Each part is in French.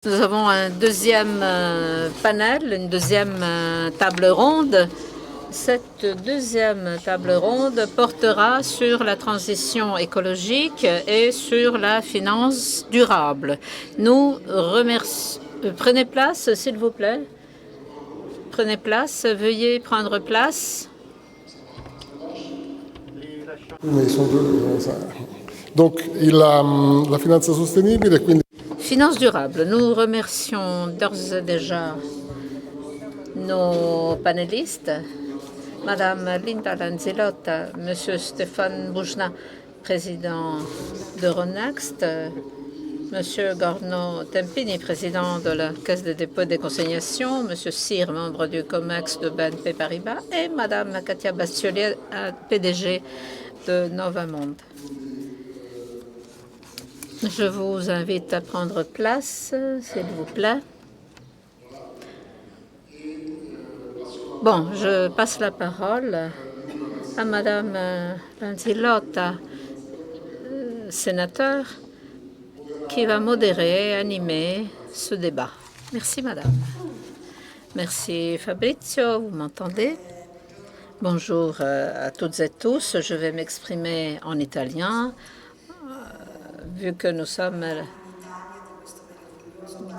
Nous avons un deuxième panel, une deuxième table ronde. Cette deuxième table ronde portera sur la transition écologique et sur la finance durable. Nous remercions. Prenez place, s'il vous plaît. Prenez place. Veuillez prendre place. Mais ils sont deux. Donc, la finanza sostenibile, quindi. Finance durable. Nous remercions d'ores et déjà nos panélistes. Madame Linda Lanzillotta, Monsieur Stéphane Boujna, président d'Euronext, Monsieur Gorno Tempini, président de la Caisse de dépôt et des consignations, Monsieur Cyr, membre du COMEX de BNP Paribas, et Madame Katia Bastiolier, PDG de Novamonde. Je vous invite à prendre place, s'il vous plaît. Bon, je passe la parole à Madame Lanzillotta, sénateur, qui va modérer et animer ce débat. Merci, Madame. Merci, Fabrizio. Vous m'entendez? Bonjour à toutes et tous. Je vais m'exprimer en italien, vu que nous sommes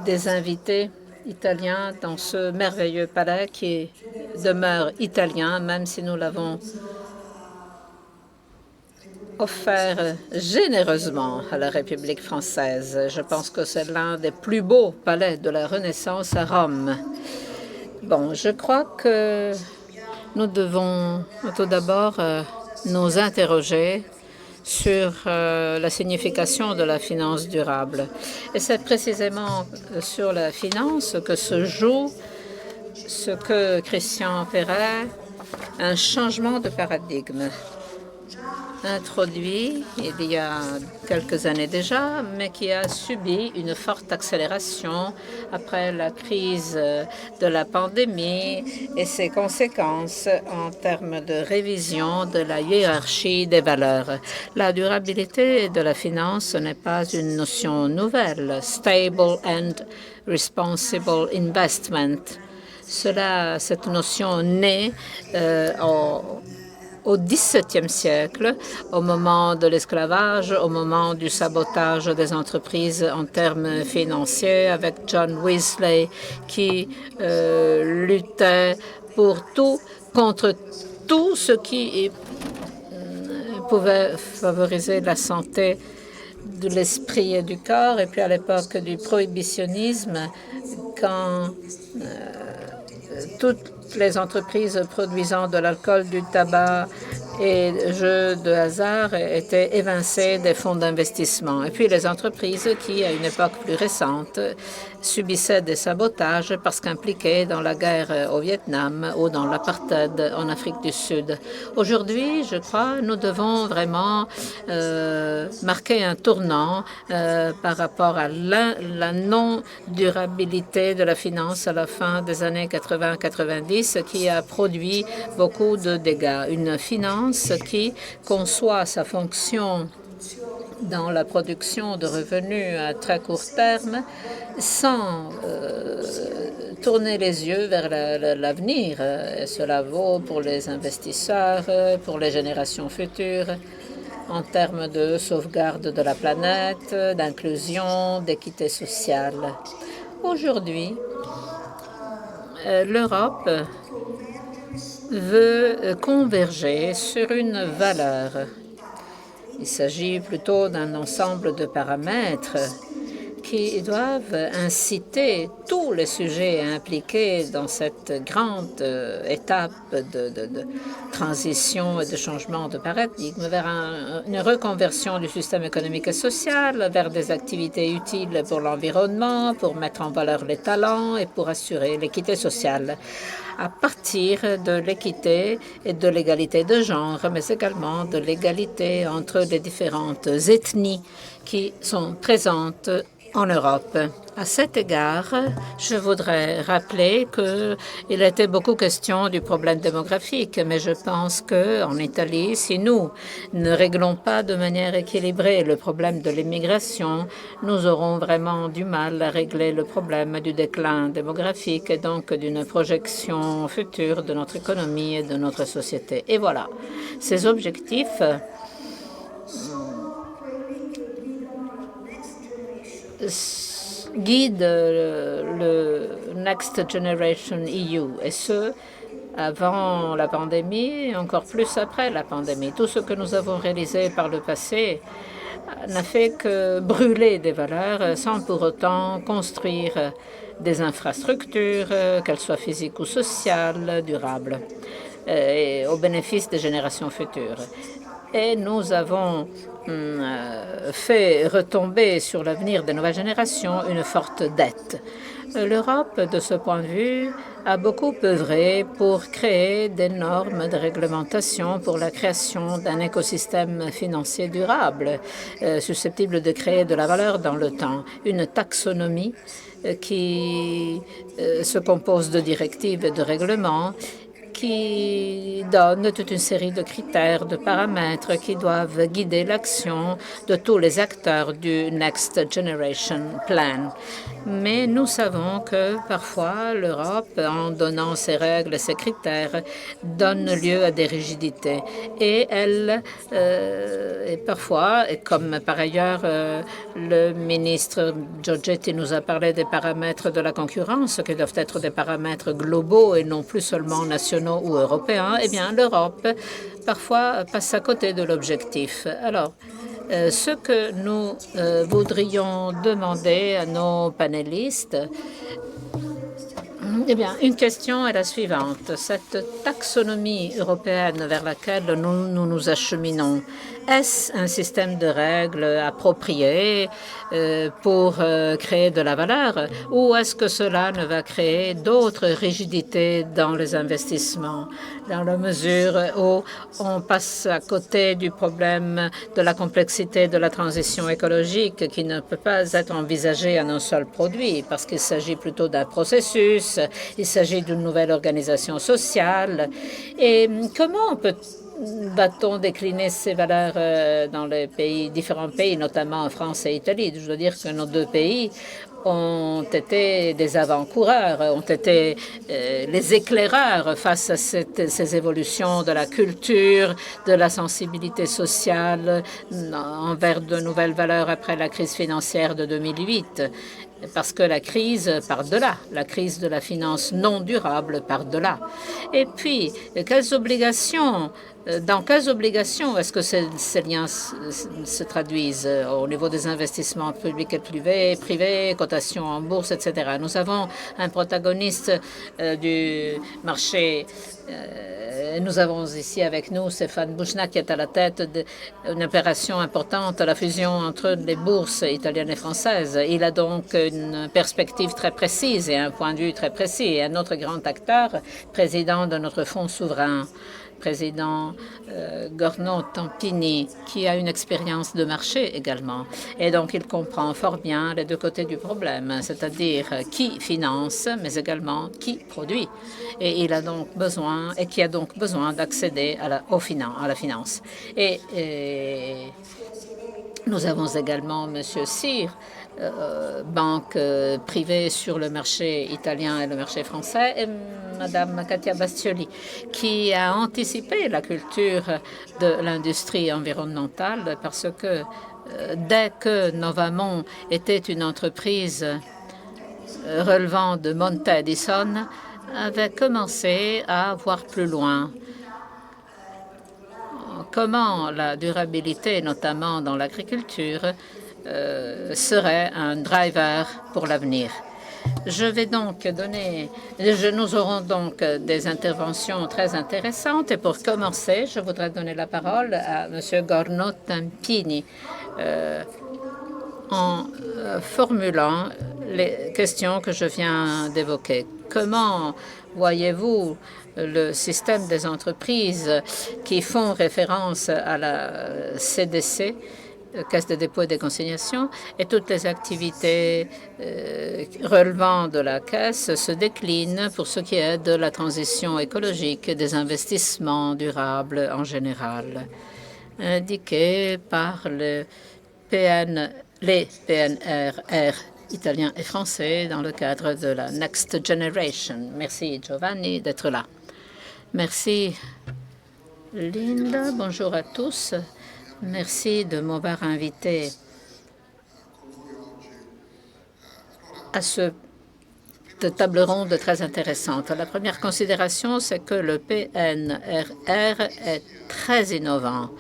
des invités italiens dans ce merveilleux palais qui demeure italien, même si nous l'avons offert généreusement à la République française. Je pense que c'est l'un des plus beaux palais de la Renaissance à Rome. Bon, je crois que nous devons tout d'abord nous interroger sur la signification de la finance durable. Et c'est précisément sur la finance que se joue ce que Christian appellerait un changement de paradigme, introduit il y a quelques années déjà, mais qui a subi une forte accélération après la crise de la pandémie et ses conséquences en termes de révision de la hiérarchie des valeurs. La durabilité de la finance n'est pas une notion nouvelle. Stable and responsible investment. Cette notion naît au XVIIe siècle, au moment de l'esclavage, au moment du sabotage des entreprises en termes financiers, avec John Wesley qui luttait pour tout, contre tout ce qui pouvait favoriser la santé de l'esprit et du corps. Et puis à l'époque du prohibitionnisme, quand toutes les entreprises produisant de l'alcool, du tabac et jeux de hasard étaient évincées des fonds d'investissement. Et puis les entreprises qui, à une époque plus récente, subissaient des sabotages parce qu'impliquées dans la guerre au Vietnam ou dans l'apartheid en Afrique du Sud. Aujourd'hui, je crois, nous devons vraiment marquer un tournant par rapport à la non-durabilité de la finance à la fin des années 80-90 qui a produit beaucoup de dégâts. Une finance qui conçoit sa fonction dans la production de revenus à très court terme sans tourner les yeux vers l'avenir. Cela vaut pour les investisseurs, pour les générations futures, en termes de sauvegarde de la planète, d'inclusion, d'équité sociale. Aujourd'hui, l'Europe veut converger sur une valeur. Il s'agit plutôt d'un ensemble de paramètres qui doivent inciter tous les sujets impliqués dans cette grande étape de transition et de changement de paradigme vers une reconversion du système économique et social, vers des activités utiles pour l'environnement, pour mettre en valeur les talents et pour assurer l'équité sociale à partir de l'équité et de l'égalité de genre, mais également de l'égalité entre les différentes ethnies qui sont présentes en Europe. À cet égard, je voudrais rappeler qu'il était beaucoup question du problème démographique, mais je pense qu'en Italie, si nous ne réglons pas de manière équilibrée le problème de l'immigration, nous aurons vraiment du mal à régler le problème du déclin démographique et donc d'une projection future de notre économie et de notre société. Et voilà, ces objectifs guide le Next Generation EU, et ce, avant la pandémie et encore plus après la pandémie. Tout ce que nous avons réalisé par le passé n'a fait que brûler des valeurs sans pour autant construire des infrastructures, qu'elles soient physiques ou sociales, durables, et au bénéfice des générations futures. Et nous avons fait retomber sur l'avenir des nouvelles générations une forte dette. L'Europe, de ce point de vue, a beaucoup œuvré pour créer des normes de réglementation pour la création d'un écosystème financier durable, susceptible de créer de la valeur dans le temps, une taxonomie qui se compose de directives et de règlements qui donne toute une série de critères, de paramètres qui doivent guider l'action de tous les acteurs du Next Generation Plan. Mais nous savons que parfois l'Europe, en donnant ses règles et ses critères, donne lieu à des rigidités. Et elle, et parfois, et comme par ailleurs le ministre Giorgetti nous a parlé des paramètres de la concurrence, qui doivent être des paramètres globaux et non plus seulement nationaux ou européens, eh bien l'Europe parfois passe à côté de l'objectif. Alors, ce que nous voudrions demander à nos panélistes, eh bien, une question est la suivante. Cette taxonomie européenne vers laquelle nous nous acheminons, est-ce un système de règles approprié pour créer de la valeur, ou est-ce que cela ne va créer d'autres rigidités dans les investissements, dans la mesure où on passe à côté du problème de la complexité de la transition écologique qui ne peut pas être envisagée en un seul produit, parce qu'il s'agit plutôt d'un processus, il s'agit d'une nouvelle organisation sociale. Et comment va-t-on décliner ces valeurs dans les différents pays, notamment en France et Italie? Je dois dire que nos deux pays ont été des avant-coureurs, ont été les éclaireurs face à ces évolutions de la culture, de la sensibilité sociale envers de nouvelles valeurs après la crise financière de 2008. Parce que la crise part de là, la crise de la finance non durable part de là. Et puis, dans quelles obligations est-ce que ces liens se traduisent au niveau des investissements publics et privés, cotations en bourse, etc. Nous avons un protagoniste du marché. Nous avons ici avec nous Stéphane Bouchna qui est à la tête d'une opération importante, la fusion entre les bourses italiennes et françaises. Il a donc une perspective très précise et un point de vue très précis. Et un autre grand acteur, président de notre fonds souverain, président Gorno Tampini, qui a une expérience de marché également. Et donc, il comprend fort bien les deux côtés du problème, c'est-à-dire qui finance, mais également qui produit. Et il a donc besoin, et qui a donc besoin d'accéder à la finance. Et nous avons également M. Cyr, banque privée sur le marché italien et le marché français, et Mme Katia Bastioli, qui a anticipé la culture de l'industrie environnementale parce que dès que Novamont était une entreprise relevant de Monte Edison, avait commencé à voir plus loin. Comment la durabilité, notamment dans l'agriculture, serait un driver pour l'avenir. Nous aurons donc des interventions très intéressantes. Et pour commencer, je voudrais donner la parole à M. Gorno Tampini en formulant les questions que je viens d'évoquer. Comment voyez-vous le système des entreprises qui font référence à la CDC Caisse de dépôt et des consignations, et toutes les activités relevant de la Caisse se déclinent pour ce qui est de la transition écologique et des investissements durables en général, indiqués par les PNRR italiens et français dans le cadre de la Next Generation. Merci Giovanni d'être là. Merci Linda. Bonjour à tous. Merci de m'avoir invité à cette table ronde très intéressante. La première considération, c'est que le PNRR est très innovant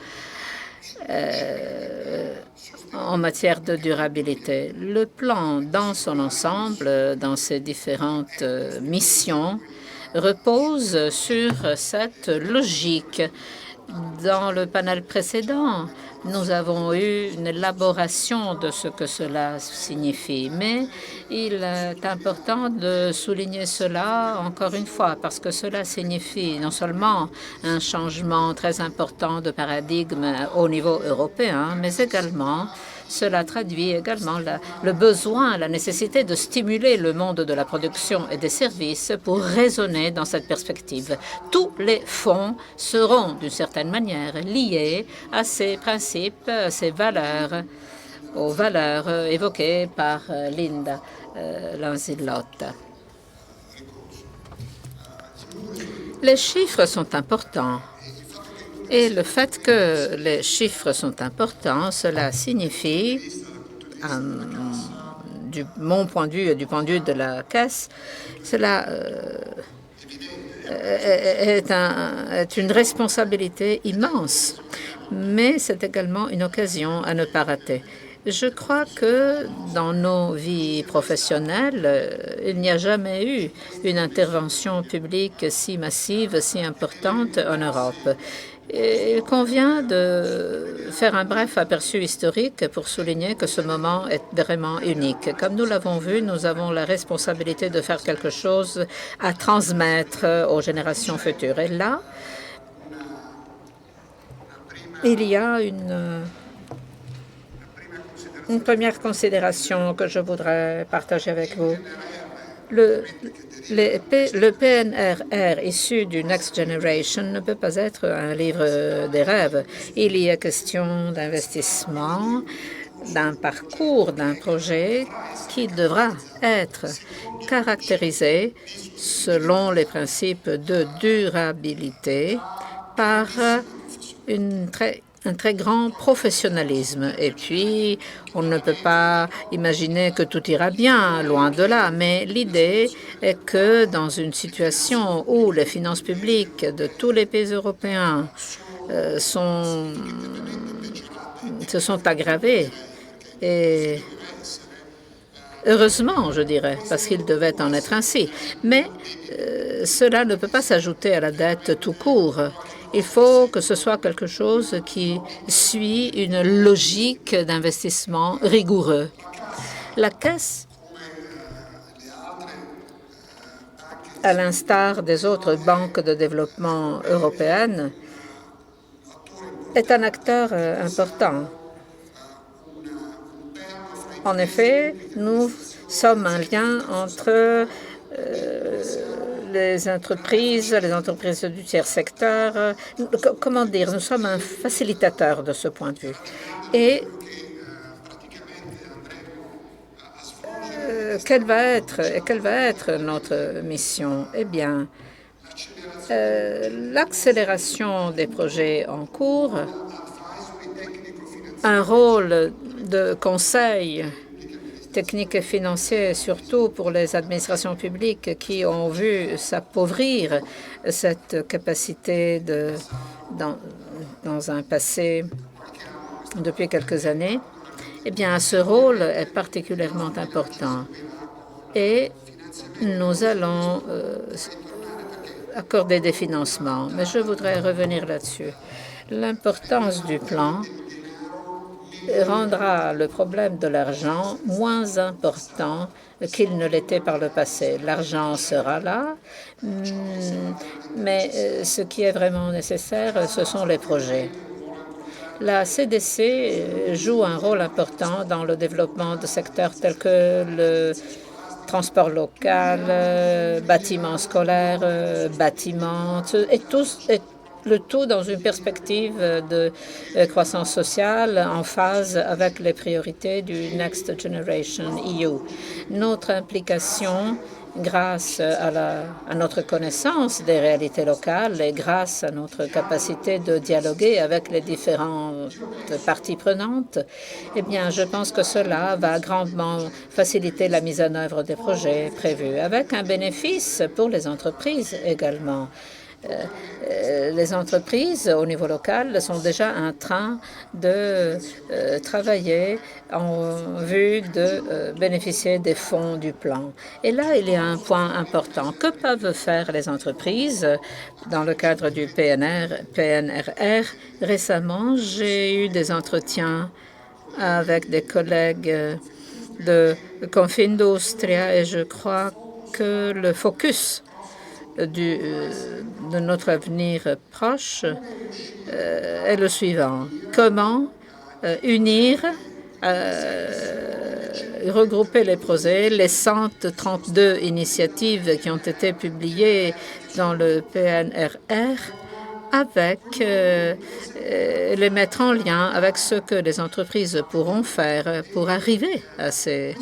en matière de durabilité. Le plan, dans son ensemble, dans ses différentes missions, repose sur cette logique. Dans le panel précédent, nous avons eu une élaboration de ce que cela signifie, mais il est important de souligner cela encore une fois, parce que cela signifie non seulement un changement très important de paradigme au niveau européen, mais également cela traduit également le besoin, la nécessité de stimuler le monde de la production et des services pour raisonner dans cette perspective. Tous les fonds seront d'une certaine manière liés à ces principes, à ces valeurs, aux valeurs évoquées par Linda Lanzillotte. Les chiffres sont importants. Et le fait que les chiffres sont importants, cela signifie, du mon point de vue et du point de vue de la Caisse, cela est une responsabilité immense, mais c'est également une occasion à ne pas rater. Je crois que dans nos vies professionnelles, il n'y a jamais eu une intervention publique si massive, si importante en Europe. Il convient de faire un bref aperçu historique pour souligner que ce moment est vraiment unique. Comme nous l'avons vu, nous avons la responsabilité de faire quelque chose à transmettre aux générations futures. Et là, il y a une première considération que je voudrais partager avec vous. Le PNRR issu du Next Generation ne peut pas être un livre des rêves. Il y a question d'investissement, d'un parcours, d'un projet qui devra être caractérisé selon les principes de durabilité par un très grand professionnalisme. Et puis, on ne peut pas imaginer que tout ira bien, loin de là. Mais l'idée est que dans une situation où les finances publiques de tous les pays européens se sont aggravées, et heureusement, je dirais, parce qu'il devait en être ainsi. Mais cela ne peut pas s'ajouter à la dette tout court. Il faut que ce soit quelque chose qui suit une logique d'investissement rigoureux. La Caisse, à l'instar des autres banques de développement européennes, est un acteur important. En effet, nous sommes un lien entre les entreprises du tiers secteur. Comment dire, nous sommes un facilitateur de ce point de vue. Et quelle va être notre mission? Eh bien, l'accélération des projets en cours, un rôle de conseil technique et financier, surtout pour les administrations publiques qui ont vu s'appauvrir cette capacité dans un passé depuis quelques années, eh bien, ce rôle est particulièrement important. Et nous allons accorder des financements. Mais je voudrais revenir là-dessus. L'importance du plan rendra le problème de l'argent moins important qu'il ne l'était par le passé. L'argent sera là, mais ce qui est vraiment nécessaire, ce sont les projets. La CDC joue un rôle important dans le développement de secteurs tels que le transport local, bâtiments scolaires, bâtiments, et le tout dans une perspective de croissance sociale en phase avec les priorités du Next Generation EU. Notre implication, grâce à notre connaissance des réalités locales et grâce à notre capacité de dialoguer avec les différentes parties prenantes, eh bien, je pense que cela va grandement faciliter la mise en œuvre des projets prévus, avec un bénéfice pour les entreprises également. Les entreprises au niveau local sont déjà en train de travailler en vue de bénéficier des fonds du plan. Et là, il y a un point important. Que peuvent faire les entreprises dans le cadre du PNRR? Récemment, j'ai eu des entretiens avec des collègues de Confindustria et je crois que le focus de notre avenir proche est le suivant. Comment unir, regrouper les projets, les 132 initiatives qui ont été publiées dans le PNRR avec les mettre en lien avec ce que les entreprises pourront faire pour arriver à ces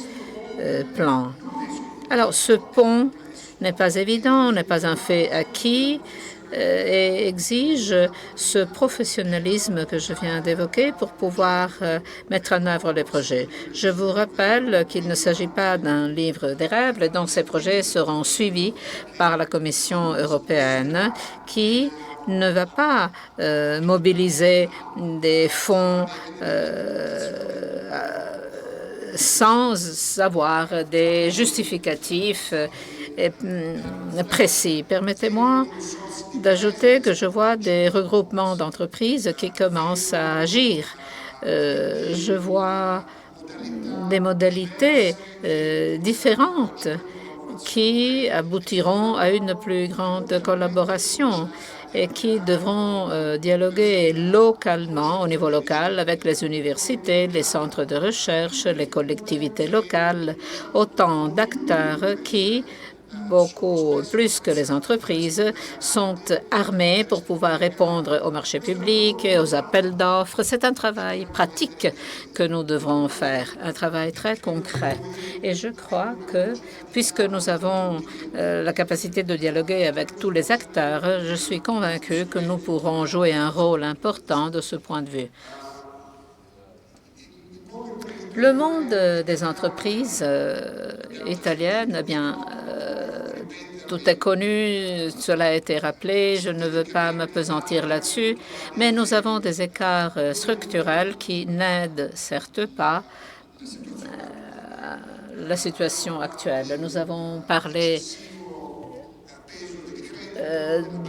plans. Alors, ce pont n'est pas évident, n'est pas un fait acquis et exige ce professionnalisme que je viens d'évoquer pour pouvoir mettre en œuvre les projets. Je vous rappelle qu'il ne s'agit pas d'un livre des rêves, et donc ces projets seront suivis par la Commission européenne qui ne va pas mobiliser des fonds sans avoir des justificatifs précis. Permettez-moi d'ajouter que je vois des regroupements d'entreprises qui commencent à agir. Je vois des modalités différentes qui aboutiront à une plus grande collaboration et qui devront dialoguer localement, au niveau local, avec les universités, les centres de recherche, les collectivités locales, autant d'acteurs qui, beaucoup plus que les entreprises, sont armés pour pouvoir répondre au marché public et aux appels d'offres. C'est un travail pratique que nous devrons faire, un travail très concret. Et je crois que, puisque nous avons la capacité de dialoguer avec tous les acteurs, je suis convaincue que nous pourrons jouer un rôle important de ce point de vue. Le monde des entreprises italiennes, eh bien, tout est connu, cela a été rappelé, je ne veux pas m'appesantir là-dessus, mais nous avons des écarts structurels qui n'aident certes pas la situation actuelle. Nous avons parlé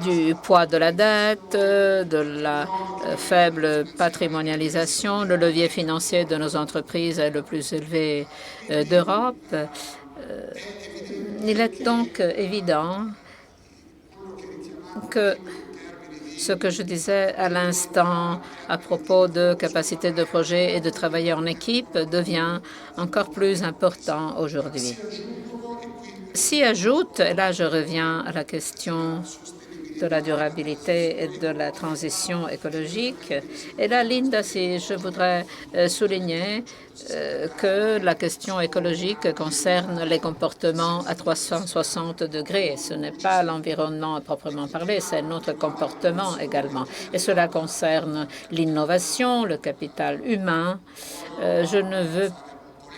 du poids de la dette, de la faible patrimonialisation. Le levier financier de nos entreprises est le plus élevé d'Europe. Il est donc évident que ce que je disais à l'instant à propos de capacité de projet et de travailler en équipe devient encore plus important aujourd'hui. S'y ajoute, et là je reviens à la question de la durabilité et de la transition écologique. Et là, Linda, si je voudrais souligner que la question écologique concerne les comportements à 360 degrés. Ce n'est pas l'environnement à proprement parler, c'est notre comportement également. Et cela concerne l'innovation, le capital humain. Je ne veux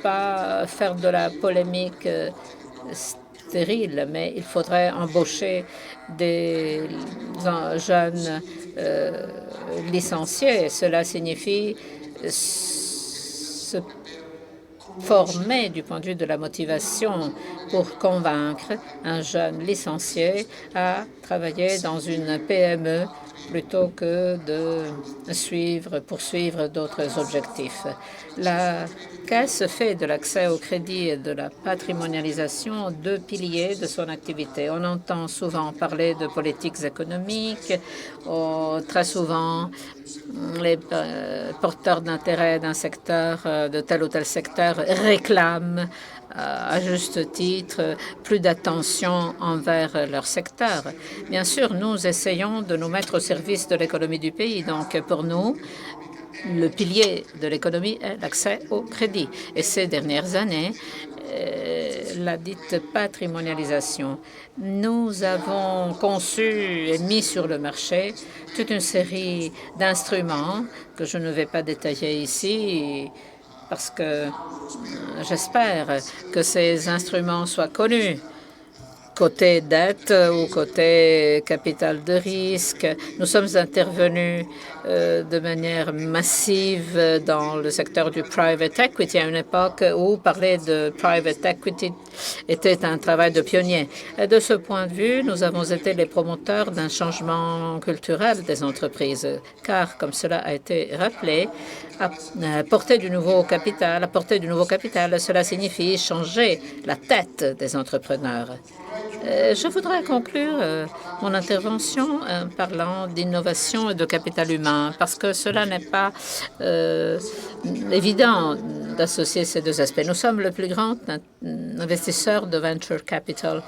pas faire de la polémique stérile, mais il faudrait embaucher des jeunes licenciés. Cela signifie se former du point de vue de la motivation pour convaincre un jeune licencié à travailler dans une PME plutôt que de poursuivre d'autres objectifs. La Caisse fait de l'accès au crédit et de la patrimonialisation deux piliers de son activité. On entend souvent parler de politiques économiques. Très souvent, les porteurs d'intérêt d'un secteur, de tel ou tel secteur, réclament à juste titre plus d'attention envers leur secteur. Bien sûr, nous essayons de nous mettre au service de l'économie du pays. Donc, pour nous, le pilier de l'économie est l'accès au crédit. Et ces dernières années, la dite patrimonialisation, nous avons conçu et mis sur le marché toute une série d'instruments que je ne vais pas détailler ici parce que j'espère que ces instruments soient connus. Côté dette ou côté capital de risque, nous sommes intervenus de manière massive dans le secteur du private equity à une époque où parler de private equity était un travail de pionnier. Et de ce point de vue, nous avons été les promoteurs d'un changement culturel des entreprises, car, comme cela a été rappelé, apporter du nouveau capital, cela signifie changer la tête des entrepreneurs. Je voudrais conclure mon intervention en parlant d'innovation et de capital humain, parce que cela n'est pas évident d'associer ces deux aspects. Nous sommes le plus grand investisseur de venture capital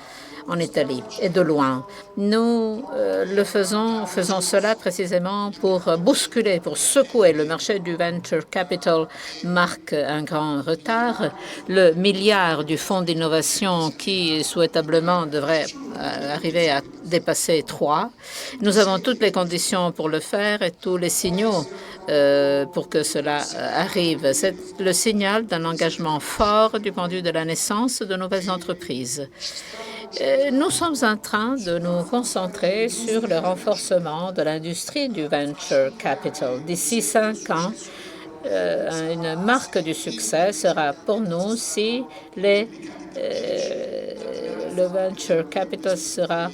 en Italie, et de loin. Nous faisons cela précisément pour bousculer, pour secouer le marché du venture capital marque un grand retard. Le milliard du fonds d'innovation qui souhaitablement devrait arriver à dépasser 3. Nous avons toutes les conditions pour le faire et tous les signaux pour que cela arrive. C'est le signal d'un engagement fort du point de vue de la naissance de nouvelles entreprises. Nous sommes en train de nous concentrer sur le renforcement de l'industrie du venture capital. D'ici 5 ans, une marque du succès sera pour nous si le venture capital sera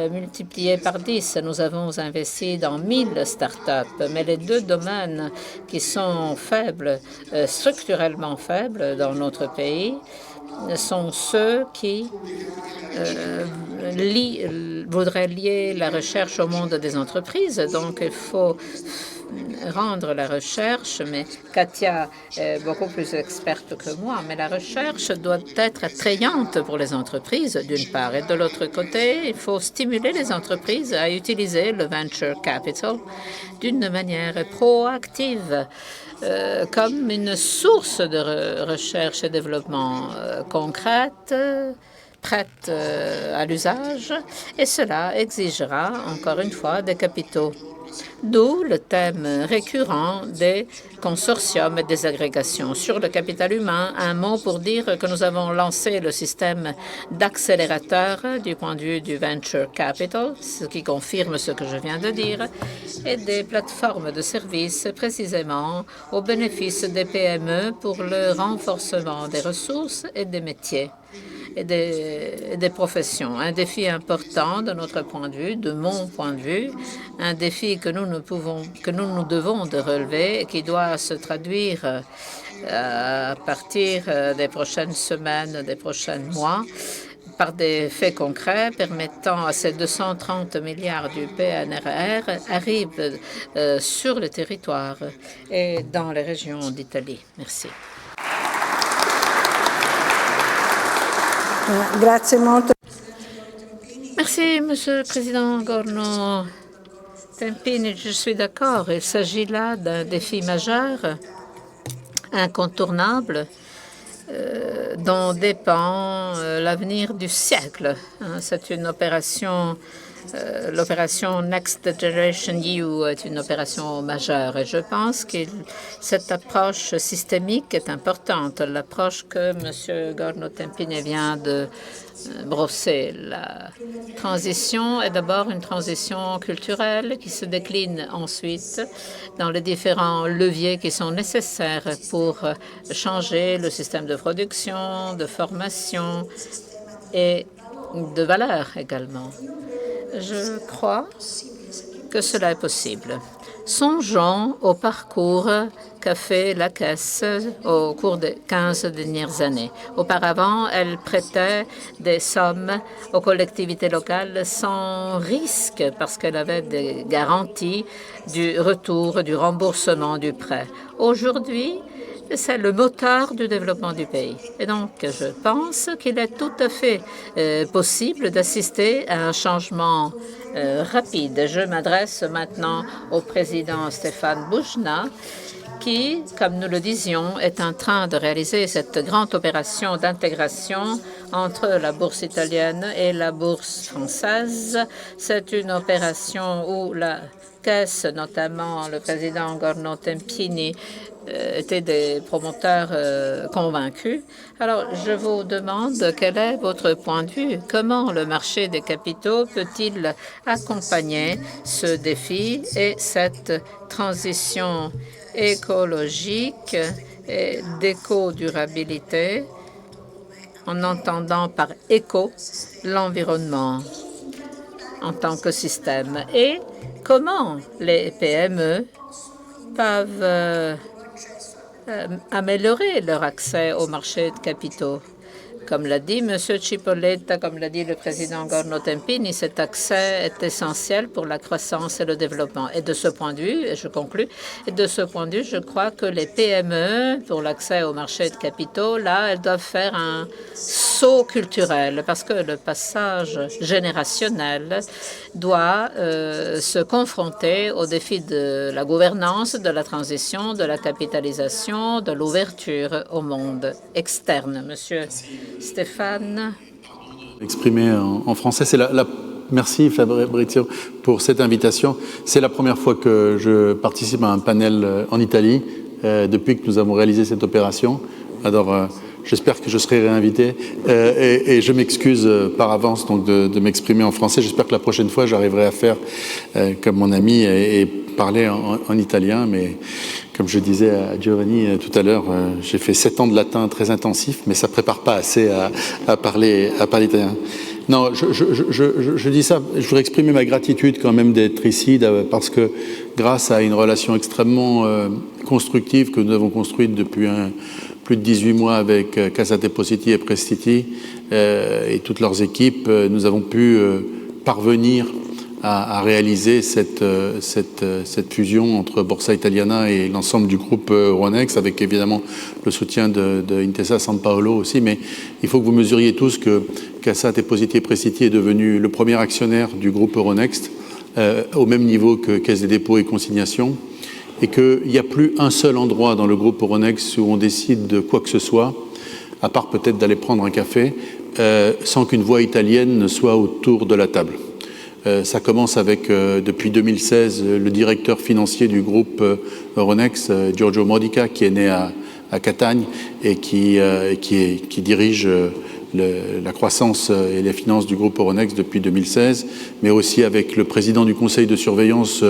multiplié par 10. Nous avons investi dans 1000 startups, mais les deux domaines qui sont faibles, structurellement faibles dans notre pays, sont ceux qui voudraient lier la recherche au monde des entreprises. Donc, il faut rendre la recherche, mais Katia est beaucoup plus experte que moi, mais la recherche doit être attrayante pour les entreprises, d'une part, et de l'autre côté, il faut stimuler les entreprises à utiliser le venture capital d'une manière proactive, comme une source de recherche et développement concrète, prête à l'usage, et cela exigera, encore une fois, des capitaux. D'où le thème récurrent des consortiums et des agrégations. Sur le capital humain, un mot pour dire que nous avons lancé le système d'accélérateur du point de vue du venture capital, ce qui confirme ce que je viens de dire, et des plateformes de services précisément au bénéfice des PME pour le renforcement des ressources et des métiers et des professions. Un défi important de notre point de vue, de mon point de vue, un défi que nous devons de relever et qui doit se traduire à partir des prochaines semaines, des prochains mois, par des faits concrets permettant à ces 230 milliards du PNRR arrivent sur le territoire et dans les régions d'Italie. Merci. Merci, Monsieur le Président Gorno-Tempini. Je suis d'accord. Il s'agit là d'un défi majeur, incontournable, dont dépend l'avenir du siècle. C'est une opération. L'opération Next Generation EU est une opération majeure et je pense que cette approche systémique est importante. L'approche que M. Gorno-Tempini vient de brosser. La transition est d'abord une transition culturelle qui se décline ensuite dans les différents leviers qui sont nécessaires pour changer le système de production, de formation et de valeur également. Je crois que cela est possible. Songeons au parcours qu'a fait la Caisse au cours des 15 dernières années. Auparavant, elle prêtait des sommes aux collectivités locales sans risque parce qu'elle avait des garanties du retour, du remboursement du prêt. Aujourd'hui, c'est le moteur du développement du pays. Et donc, je pense qu'il est tout à fait possible d'assister à un changement rapide. Je m'adresse maintenant au président Stéphane Boujna, qui, comme nous le disions, est en train de réaliser cette grande opération d'intégration entre la bourse italienne et la bourse française. C'est une opération où la Caisse, notamment le président Gorno Tempini, étaient des promoteurs convaincus. Alors, je vous demande quel est votre point de vue? Comment le marché des capitaux peut-il accompagner ce défi et cette transition écologique et d'éco-durabilité en entendant par éco l'environnement en tant que système? Et comment les PME peuvent améliorer leur accès au marché de capitaux? Comme l'a dit M. Cipolletta, comme l'a dit le président Gorno Tempini, cet accès est essentiel pour la croissance et le développement. Et de ce point de vue, et je conclus, et de ce point de vue, je crois que les PME, pour l'accès au marché de capitaux, là, elles doivent faire un saut culturel parce que le passage générationnel doit se confronter aux défis de la gouvernance, de la transition, de la capitalisation, de l'ouverture au monde externe. Monsieur Stéphane. Exprimé en français, merci Fabrizio pour cette invitation. C'est la première fois que je participe à un panel en Italie depuis que nous avons réalisé cette opération. Alors, j'espère que je serai réinvité et je m'excuse par avance donc de m'exprimer en français. J'espère que la prochaine fois, j'arriverai à faire comme mon ami et parler en italien, mais comme je disais à Giovanni tout à l'heure, j'ai fait 7 ans de latin très intensif, mais ça ne prépare pas assez à parler italien. Non, je dis ça, je voudrais exprimer ma gratitude quand même d'être ici, parce que grâce à une relation extrêmement constructive que nous avons construite depuis plus de 18 mois avec Cassa Depositi et Prestiti et toutes leurs équipes, nous avons pu parvenir à réaliser cette fusion entre Borsa Italiana et l'ensemble du groupe Euronext, avec évidemment le soutien de Intesa Sanpaolo aussi. Mais il faut que vous mesuriez tous que Cassa Depositi et Prestiti est devenu le premier actionnaire du groupe Euronext, au même niveau que Caisse des dépôts et consignations, et qu'il n'y a plus un seul endroit dans le groupe Euronext où on décide de quoi que ce soit, à part peut-être d'aller prendre un café, sans qu'une voix italienne ne soit autour de la table. Ça commence avec, depuis 2016, le directeur financier du groupe Euronext, Giorgio Modica, qui est né à Catagne et qui dirige la croissance et les finances du groupe Euronext depuis 2016, mais aussi avec le président du conseil de surveillance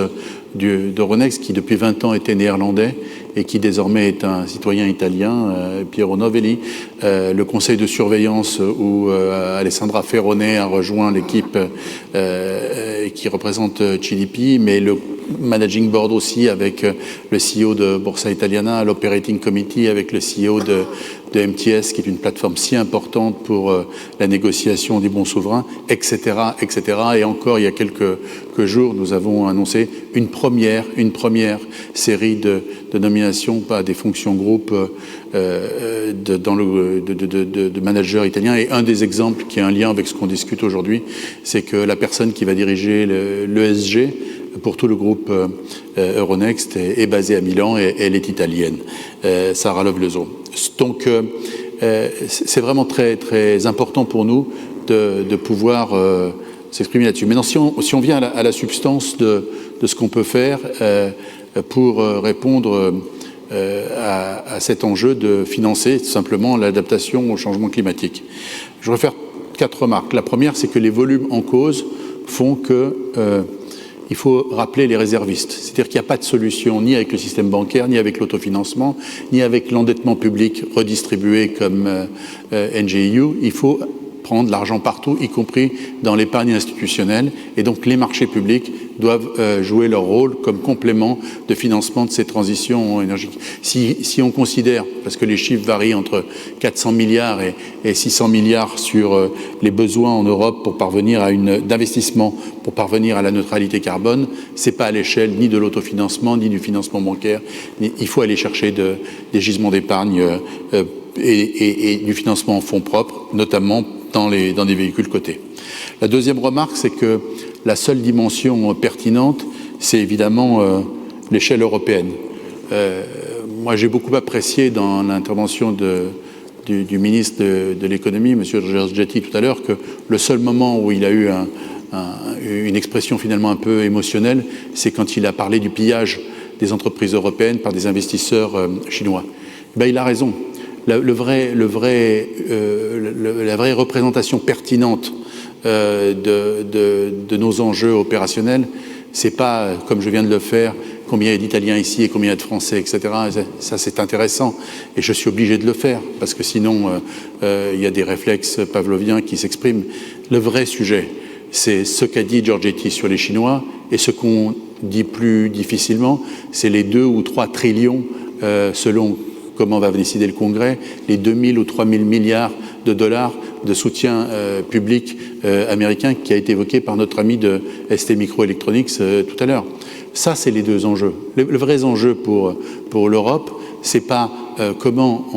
d'Euronext, qui depuis 20 ans était néerlandais et qui désormais est un citoyen italien, Piero Novelli, le conseil de surveillance où Alessandra Ferrone a rejoint l'équipe qui représente CDP, mais le managing board aussi avec le CEO de Borsa Italiana, l'operating committee avec le CEO de MTS, qui est une plateforme si importante pour la négociation des bons souverains, etc., etc. Et encore, il y a quelques jours, nous avons annoncé une première série de nominations à des fonctions groupes de managers italiens. Et un des exemples qui a un lien avec ce qu'on discute aujourd'hui, c'est que la personne qui va diriger l'ESG pour tout le groupe Euronext est basée à Milan et elle est italienne, Sarah Lovleso. Donc, c'est vraiment très, très important pour nous de pouvoir s'exprimer là-dessus. Maintenant, si on vient à la substance de ce qu'on peut faire pour répondre à cet enjeu de financer tout simplement l'adaptation au changement climatique, je voudrais faire 4 remarques. La première, c'est que les volumes en cause font que il faut rappeler les réservistes. C'est-à-dire qu'il n'y a pas de solution ni avec le système bancaire, ni avec l'autofinancement, ni avec l'endettement public redistribué comme NGEU. Il faut prendre l'argent partout, y compris dans l'épargne institutionnelle. Et donc les marchés publics doivent jouer leur rôle comme complément de financement de ces transitions énergétiques. Si on considère, parce que les chiffres varient entre 400 milliards et 600 milliards sur les besoins en Europe pour parvenir à d'investissement pour parvenir à la neutralité carbone, c'est pas à l'échelle ni de l'autofinancement ni du financement bancaire. Il faut aller chercher des gisements d'épargne et du financement en fonds propres, notamment dans des véhicules cotés. La deuxième remarque, c'est que la seule dimension pertinente, c'est évidemment l'échelle européenne. Moi, j'ai beaucoup apprécié dans l'intervention du ministre de l'économie, M. Giorgetti, tout à l'heure, que le seul moment où il a eu une expression finalement un peu émotionnelle, c'est quand il a parlé du pillage des entreprises européennes par des investisseurs chinois. Ben, il a raison. La vraie représentation pertinente de nos enjeux opérationnels, c'est pas, comme je viens de le faire, combien il y a d'Italiens ici et combien il y a de Français, etc. Ça, c'est intéressant. Et je suis obligé de le faire, parce que sinon, il y a des réflexes pavloviens qui s'expriment. Le vrai sujet, c'est ce qu'a dit Giorgetti sur les Chinois, et ce qu'on dit plus difficilement, c'est les 2 ou 3 trillions, selon comment va décider le Congrès, les 2000 ou 3000 milliards de dollars de soutien public américain qui a été évoqué par notre ami de ST Microelectronics tout à l'heure. Ça, c'est les deux enjeux. Le vrai enjeu pour l'Europe, c'est pas comment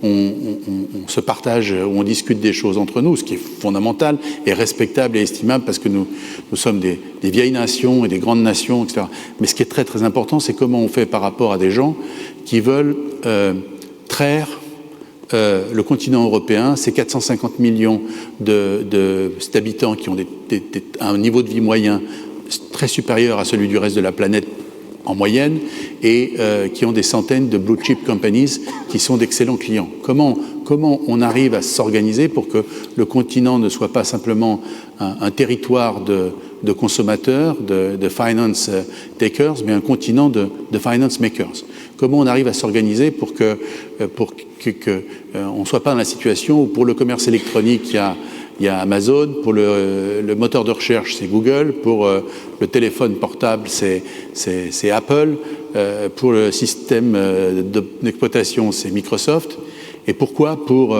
on se partage, ou on discute des choses entre nous, ce qui est fondamental et respectable et estimable parce que nous sommes des vieilles nations et des grandes nations, etc. Mais ce qui est très très important, c'est comment on fait par rapport à des gens qui veulent traire le continent européen, ces 450 millions d'habitants qui ont un niveau de vie moyen très supérieur à celui du reste de la planète en moyenne et qui ont des centaines de blue chip companies qui sont d'excellents clients. Comment on arrive à s'organiser pour que le continent ne soit pas simplement un territoire de consommateurs, de finance takers, mais un continent de finance makers? Comment on arrive à s'organiser pour que on soit pas dans la situation où pour le commerce électronique il y a Amazon, pour le moteur de recherche c'est Google, pour le téléphone portable c'est Apple, pour le système d'exploitation c'est Microsoft, et pourquoi pour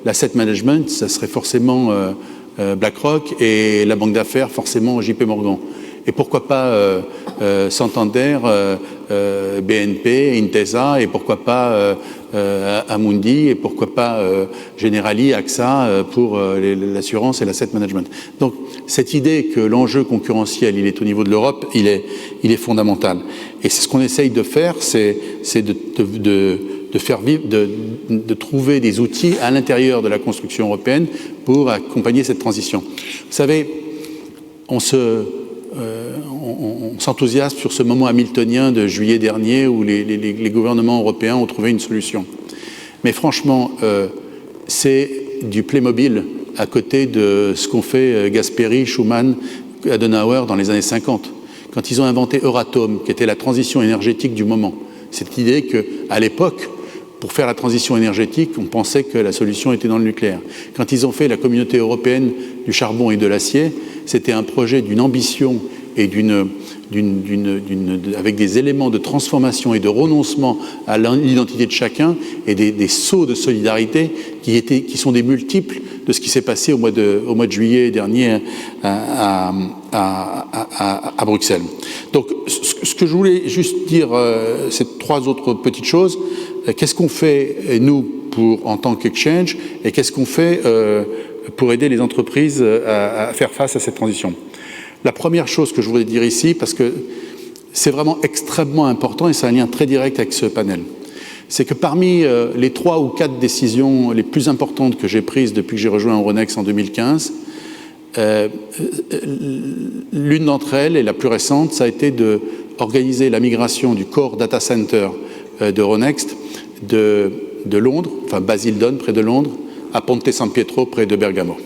l'asset management ça serait forcément BlackRock et la banque d'affaires forcément JP Morgan, et pourquoi pas Santander, BNP, Intesa, et pourquoi pas Amundi, et pourquoi pas Generali, AXA pour l'assurance et l'asset management. Donc cette idée que l'enjeu concurrentiel il est au niveau de l'Europe, il est fondamental. Et c'est ce qu'on essaye de faire, c'est de faire vivre, de trouver des outils à l'intérieur de la construction européenne pour accompagner cette transition. Vous savez, on s'enthousiasme sur ce moment hamiltonien de juillet dernier où les gouvernements européens ont trouvé une solution. Mais franchement, c'est du Playmobil à côté de ce qu'ont fait Gasperi, Schuman, Adenauer dans les années 50, quand ils ont inventé Euratom, qui était la transition énergétique du moment. Cette idée qu'à l'époque, pour faire la transition énergétique, on pensait que la solution était dans le nucléaire. Quand ils ont fait la communauté européenne du charbon et de l'acier, c'était un projet d'une ambition et avec des éléments de transformation et de renoncement à l'identité de chacun et des sauts de solidarité qui sont des multiples de ce qui s'est passé au mois de juillet dernier à Bruxelles. Donc, ce que je voulais juste dire, c'est 3 autres petites choses. Qu'est-ce qu'on fait, nous, en tant qu'Exchange, et qu'est-ce qu'on fait pour aider les entreprises à faire face à cette transition? La première chose que je voudrais dire ici, parce que c'est vraiment extrêmement important et c'est un lien très direct avec ce panel, c'est que parmi les 3 ou 4 décisions les plus importantes que j'ai prises depuis que j'ai rejoint Euronext en 2015, l'une d'entre elles, et la plus récente, ça a été d'organiser la migration du core data center d'Euronext de Londres, enfin Basildon près de Londres, à Ponte San Pietro près de Bergamo.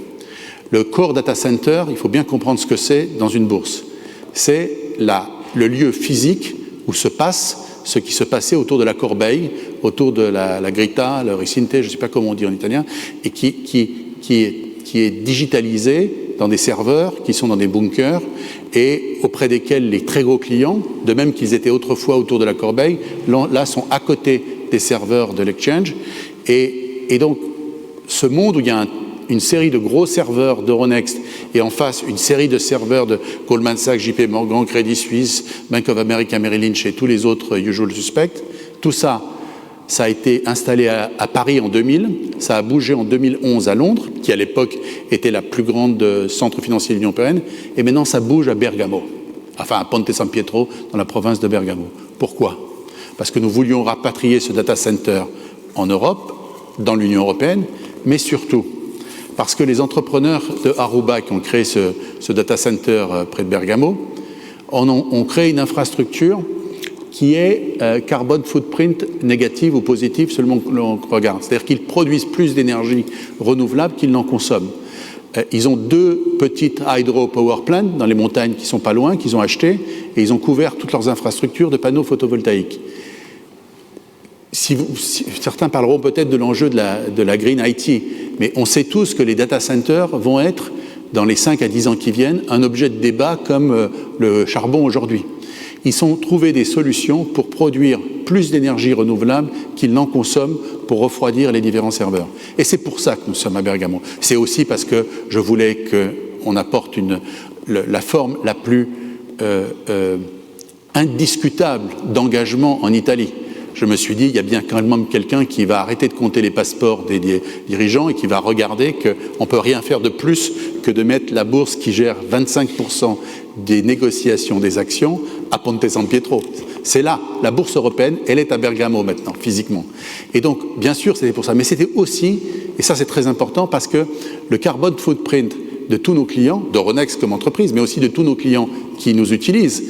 Le core data center, il faut bien comprendre ce que c'est dans une bourse. C'est le lieu physique où se passe ce qui se passait autour de la corbeille, autour de la grita, le ricinte, je ne sais pas comment on dit en italien, et qui est digitalisé des serveurs qui sont dans des bunkers et auprès desquels les très gros clients, de même qu'ils étaient autrefois autour de la corbeille, là sont à côté des serveurs de l'exchange. Et donc, ce monde où il y a une série de gros serveurs d'Euronext et en face une série de serveurs de Goldman Sachs, JP Morgan, Credit Suisse, Bank of America, Merrill Lynch et tous les autres usual suspects, tout ça, ça a été installé à Paris en 2000, ça a bougé en 2011 à Londres, qui à l'époque était la plus grande centre financier de l'Union européenne, et maintenant ça bouge à Bergamo, enfin à Ponte San Pietro, dans la province de Bergamo. Pourquoi? Parce que nous voulions rapatrier ce data center en Europe, dans l'Union européenne, mais surtout parce que les entrepreneurs de Aruba qui ont créé ce data center près de Bergamo ont créé une infrastructure qui est carbone footprint négative ou positive selon que l'on regarde. C'est-à-dire qu'ils produisent plus d'énergie renouvelable qu'ils n'en consomment. Ils ont 2 petites hydro power plants dans les montagnes qui sont pas loin, qu'ils ont achetées, et ils ont couvert toutes leurs infrastructures de panneaux photovoltaïques. Certains parleront peut-être de l'enjeu de la Green IT, mais on sait tous que les data centers vont être, dans les 5 à 10 ans qui viennent, un objet de débat comme le charbon aujourd'hui. Ils ont trouvé des solutions pour produire plus d'énergie renouvelable qu'ils n'en consomment pour refroidir les différents serveurs. Et c'est pour ça que nous sommes à Bergamo. C'est aussi parce que je voulais qu'on apporte la forme la plus indiscutable d'engagement en Italie. Je me suis dit, il y a bien quand même quelqu'un qui va arrêter de compter les passeports des dirigeants et qui va regarder qu'on ne peut rien faire de plus que de mettre la bourse qui gère 25% des négociations des actions à Ponte San Pietro. C'est là, la bourse européenne, elle est à Bergamo maintenant, physiquement. Et donc, bien sûr, c'était pour ça. Mais c'était aussi, et ça c'est très important, parce que le carbone footprint de tous nos clients, d'Euronext comme entreprise, mais aussi de tous nos clients qui nous utilisent,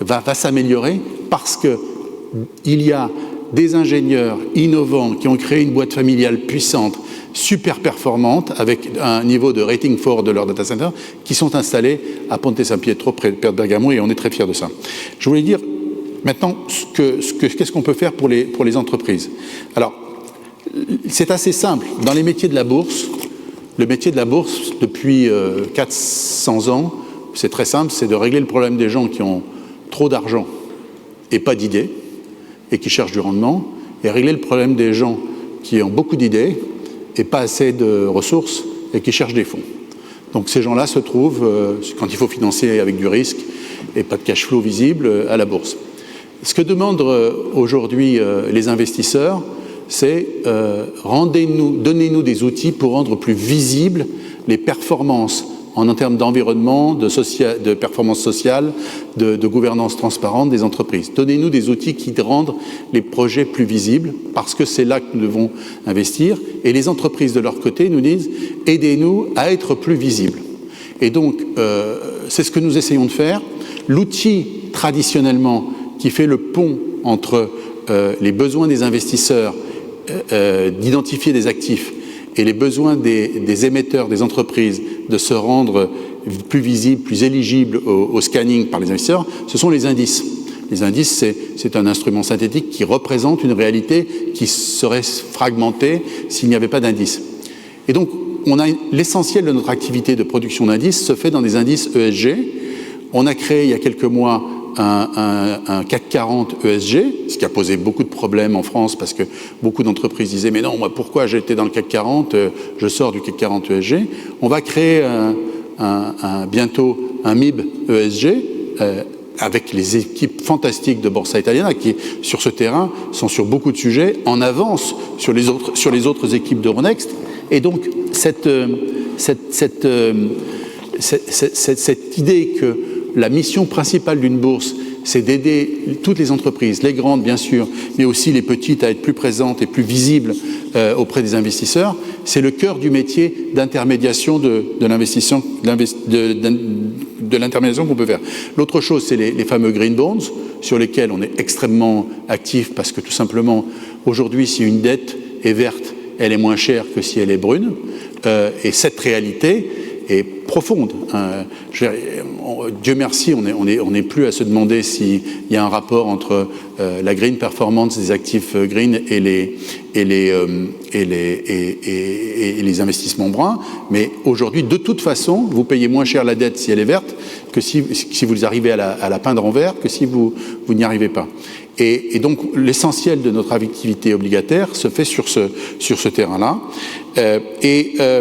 va s'améliorer parce qu'il y a des ingénieurs innovants qui ont créé une boîte familiale puissante, super performante, avec un niveau de rating fort de leur data center, qui sont installés à Ponte San Pietro, près de Bergamo, et on est très fiers de ça. Je voulais dire maintenant qu'est-ce qu'on peut faire pour les entreprises. Alors, c'est assez simple. Dans les métiers de la bourse, le métier de la bourse, depuis 400 ans, c'est très simple, c'est de régler le problème des gens qui ont trop d'argent et pas d'idées, et qui cherchent du rendement, et régler le problème des gens qui ont beaucoup d'idées et pas assez de ressources et qui cherchent des fonds. Donc ces gens-là se trouvent, quand il faut financer avec du risque et pas de cash flow visible, à la bourse. Ce que demandent aujourd'hui les investisseurs, c'est donnez-nous des outils pour rendre plus visibles les performances en termes d'environnement, de performance sociale, de gouvernance transparente des entreprises. Donnez-nous des outils qui rendent les projets plus visibles, parce que c'est là que nous devons investir. Et les entreprises, de leur côté, nous disent « aidez-nous à être plus visibles ». Et donc, c'est ce que nous essayons de faire. L'outil, traditionnellement, qui fait le pont entre les besoins des investisseurs d'identifier des actifs et les besoins des émetteurs, des entreprises, de se rendre plus visibles, plus éligibles au scanning par les investisseurs, ce sont les indices. Les indices, c'est un instrument synthétique qui représente une réalité qui serait fragmentée s'il n'y avait pas d'indices. Et donc, l'essentiel de notre activité de production d'indices se fait dans des indices ESG. On a créé il y a quelques mois un CAC 40 ESG, ce qui a posé beaucoup de problèmes en France parce que beaucoup d'entreprises disaient « mais non, moi pourquoi j'étais dans le CAC 40, je sors du CAC 40 ESG ». On va créer bientôt un MIB ESG avec les équipes fantastiques de Borsa Italiana qui, sur ce terrain, sont sur beaucoup de sujets en avance sur les autres équipes d'Euronext. Et donc, cette idée que la mission principale d'une bourse, c'est d'aider toutes les entreprises, les grandes bien sûr, mais aussi les petites à être plus présentes et plus visibles auprès des investisseurs, c'est le cœur du métier d'intermédiation de l'intermédiation qu'on peut faire. L'autre chose, c'est les fameux green bonds, sur lesquels on est extrêmement actif parce que tout simplement, aujourd'hui, si une dette est verte, elle est moins chère que si elle est brune. Et cette réalité est profonde. Dieu merci, on n'est plus à se demander s'il y a un rapport entre la green performance des actifs green et les investissements bruns. Mais aujourd'hui, de toute façon, vous payez moins cher la dette si elle est verte que si vous arrivez à la peindre en vert que si vous n'y arrivez pas. Et donc, l'essentiel de notre activité obligataire se fait sur ce terrain-là. Je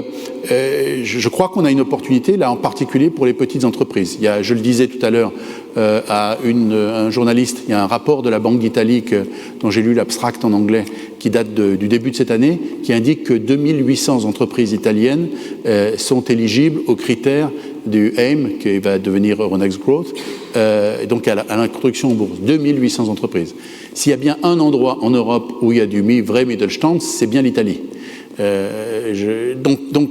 crois qu'on a une opportunité, là, en particulier pour les petites entreprises. Il y a, je le disais tout à l'heure à un journaliste, il y a un rapport de la Banque d'Italie dont j'ai lu l'abstract en anglais, qui date du début de cette année, qui indique que 2800 entreprises italiennes sont éligibles aux critères du AIM, qui va devenir Euronext Growth, donc à l'introduction en bourse. 2800 entreprises. S'il y a bien un endroit en Europe où il y a du vrai Mittelstand, c'est bien l'Italie. Donc,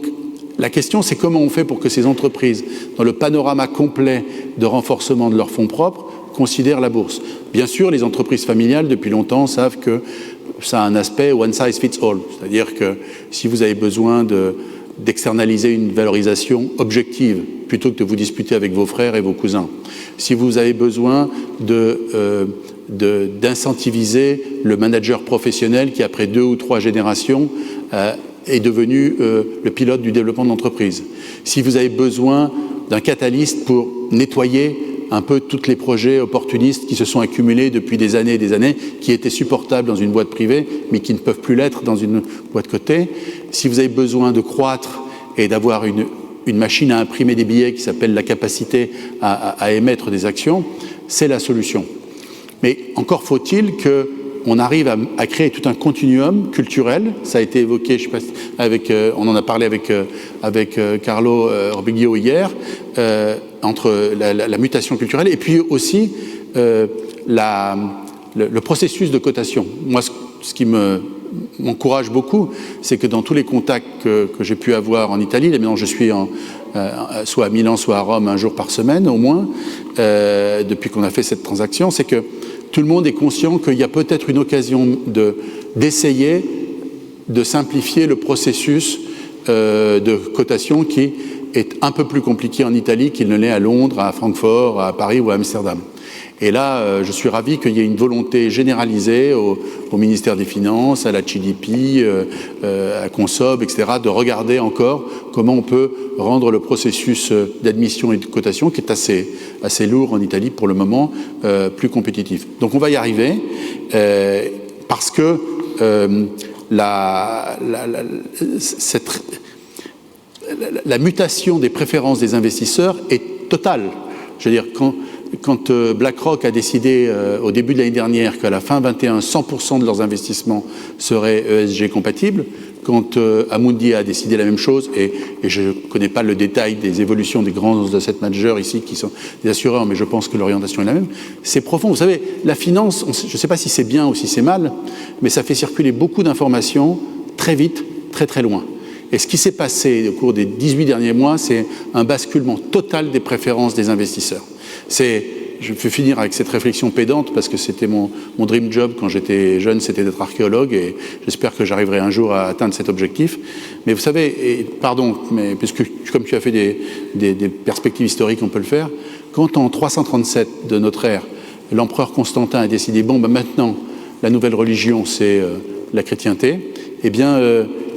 la question, c'est comment on fait pour que ces entreprises, dans le panorama complet de renforcement de leurs fonds propres, considèrent la bourse. Bien sûr, les entreprises familiales, depuis longtemps, savent que ça a un aspect one size fits all. C'est-à-dire que si vous avez besoin d'externaliser une valorisation objective, plutôt que de vous disputer avec vos frères et vos cousins, si vous avez besoin d'incentiviser le manager professionnel qui, après 2 ou 3 générations, est devenu le pilote du développement de l'entreprise. Si vous avez besoin d'un catalyste pour nettoyer un peu tous les projets opportunistes qui se sont accumulés depuis des années et des années, qui étaient supportables dans une boîte privée, mais qui ne peuvent plus l'être dans une boîte cotée. Si vous avez besoin de croître et d'avoir une machine à imprimer des billets qui s'appelle la capacité à émettre des actions, c'est la solution. Mais encore faut-il qu'on arrive à créer tout un continuum culturel. Ça a été évoqué, je sais pas, on en a parlé avec Carlo Robiglio hier, entre la mutation culturelle et puis aussi le processus de cotation. Moi, ce qui m'encourage beaucoup, c'est que dans tous les contacts que j'ai pu avoir en Italie, là maintenant je suis soit à Milan, soit à Rome, un jour par semaine au moins, depuis qu'on a fait cette transaction, c'est que tout le monde est conscient qu'il y a peut-être une occasion d'essayer de simplifier le processus de cotation qui est un peu plus compliqué en Italie qu'il ne l'est à Londres, à Francfort, à Paris ou à Amsterdam. Et là, je suis ravi qu'il y ait une volonté généralisée au ministère des Finances, à la CDP, à Consob, etc., de regarder encore comment on peut rendre le processus d'admission et de cotation, qui est assez lourd en Italie pour le moment, plus compétitif. Donc on va y arriver, parce que la mutation des préférences des investisseurs est totale. Je veux dire, quand BlackRock a décidé au début de l'année dernière qu'à la fin 2021, 100% de leurs investissements seraient ESG compatibles, quand Amundi a décidé la même chose, et je ne connais pas le détail des évolutions des grands asset managers ici qui sont des assureurs, mais je pense que l'orientation est la même, c'est profond. Vous savez, la finance, je ne sais pas si c'est bien ou si c'est mal, mais ça fait circuler beaucoup d'informations très vite, très très loin. Et ce qui s'est passé au cours des 18 derniers mois, c'est un basculement total des préférences des investisseurs. Je vais finir avec cette réflexion pédante parce que c'était mon dream job quand j'étais jeune, c'était d'être archéologue, et j'espère que j'arriverai un jour à atteindre cet objectif. Mais vous savez, pardon, mais puisque comme tu as fait des perspectives historiques, on peut le faire, quand en 337 de notre ère, l'empereur Constantin a décidé, maintenant, la nouvelle religion, c'est la chrétienté, eh bien,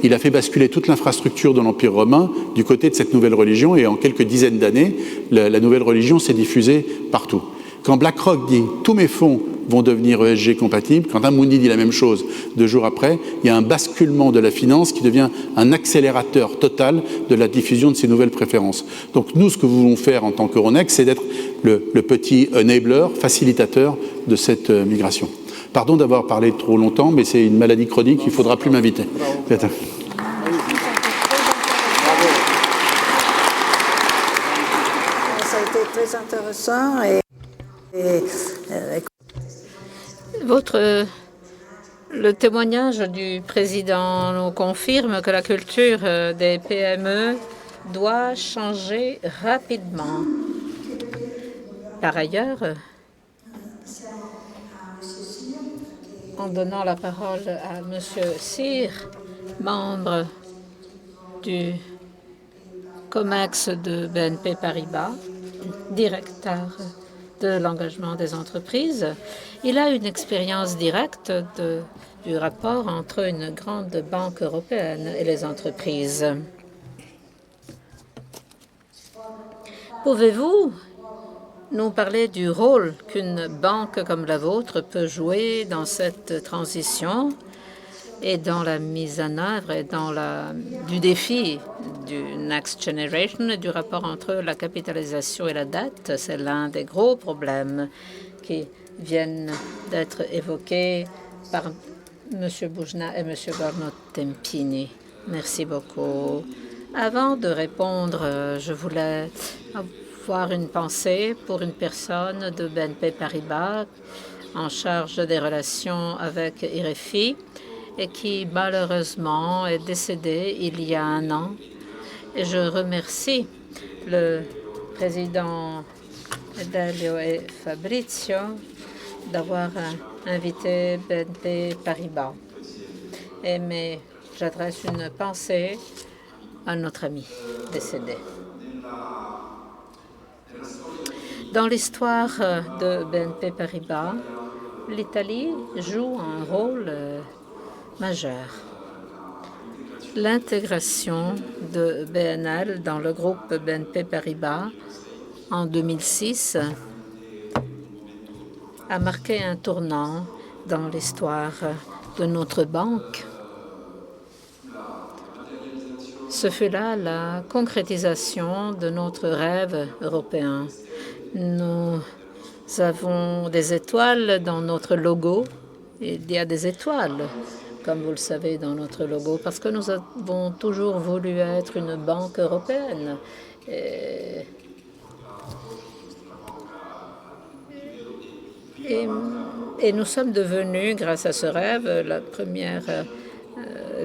il a fait basculer toute l'infrastructure de l'Empire romain du côté de cette nouvelle religion, et en quelques dizaines d'années, la nouvelle religion s'est diffusée partout. Quand BlackRock dit « tous mes fonds vont devenir ESG compatibles », quand Amundi dit la même chose 2 jours après, il y a un basculement de la finance qui devient un accélérateur total de la diffusion de ces nouvelles préférences. Donc nous, ce que nous voulons faire en tant qu'Euronext, c'est d'être le petit enabler, facilitateur de cette migration. Pardon d'avoir parlé trop longtemps, mais c'est une maladie chronique, il ne faudra plus m'inviter. Ça a été très intéressant. Le témoignage du président nous confirme que la culture des PME doit changer rapidement. Par ailleurs, en donnant la parole à M. Cyr, membre du COMEX de BNP Paribas, directeur de l'engagement des entreprises. Il a une expérience directe du rapport entre une grande banque européenne et les entreprises. Pouvez-vous nous parler du rôle qu'une banque comme la vôtre peut jouer dans cette transition et dans la mise en œuvre et dans du défi du Next Generation et du rapport entre la capitalisation et la dette? C'est l'un des gros problèmes qui viennent d'être évoqués par M. Boujna et M. Borno-Tempini. Merci beaucoup. Avant de répondre, je voulais avoir une pensée pour une personne de BNP Paribas en charge des relations avec RFI et qui malheureusement est décédé il y a un an. Et je remercie le président Delio et Fabrizio d'avoir invité BNP Paribas. Mais j'adresse une pensée à notre ami décédé. Dans l'histoire de BNP Paribas, l'Italie joue un rôle majeur. L'intégration de BNL dans le groupe BNP Paribas en 2006 a marqué un tournant dans l'histoire de notre banque. Ce fut là la concrétisation de notre rêve européen. Nous avons des étoiles dans notre logo. Il y a des étoiles, comme vous le savez, dans notre logo, parce que nous avons toujours voulu être une banque européenne. Et nous sommes devenus, grâce à ce rêve, la première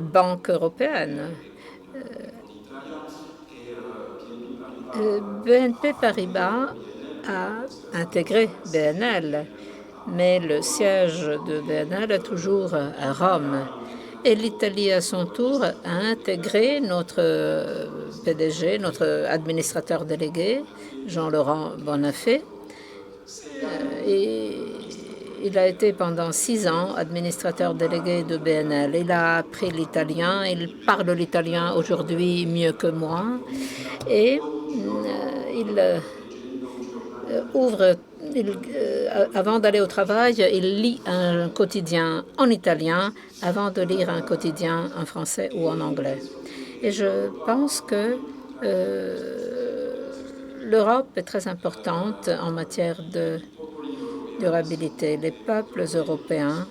banque européenne. BNP Paribas a intégré BNL, mais le siège de BNL est toujours à Rome. Et l'Italie, à son tour, a intégré notre PDG, notre administrateur délégué, Jean-Laurent Bonnafé. Et il a été pendant 6 ans administrateur délégué de BNL. Il a appris l'italien, il parle l'italien aujourd'hui mieux que moi. Et avant d'aller au travail, il lit un quotidien en italien avant de lire un quotidien en français ou en anglais. Et je pense que l'Europe est très importante en matière de durabilité. Les peuples européens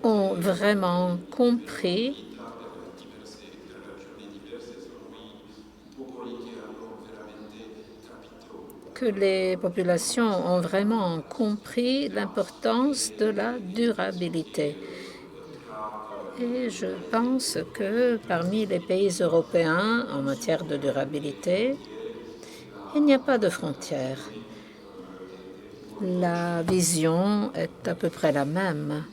ont vraiment compris que les populations ont vraiment compris l'importance de la durabilité. Et je pense que parmi les pays européens, en matière de durabilité, il n'y a pas de frontières. La vision est à peu près la même.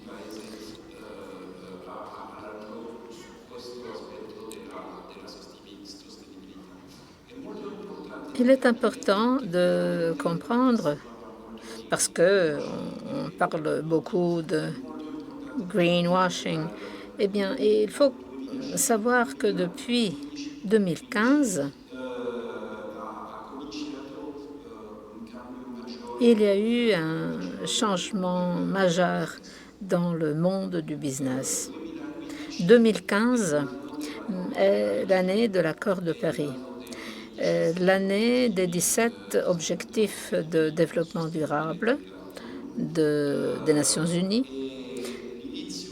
Il est important de comprendre, parce qu'on parle beaucoup de greenwashing, eh bien, il faut savoir que depuis 2015, il y a eu un changement majeur dans le monde du business. 2015 est l'année de l'accord de Paris, l'année des 17 objectifs de développement durable des Nations Unies.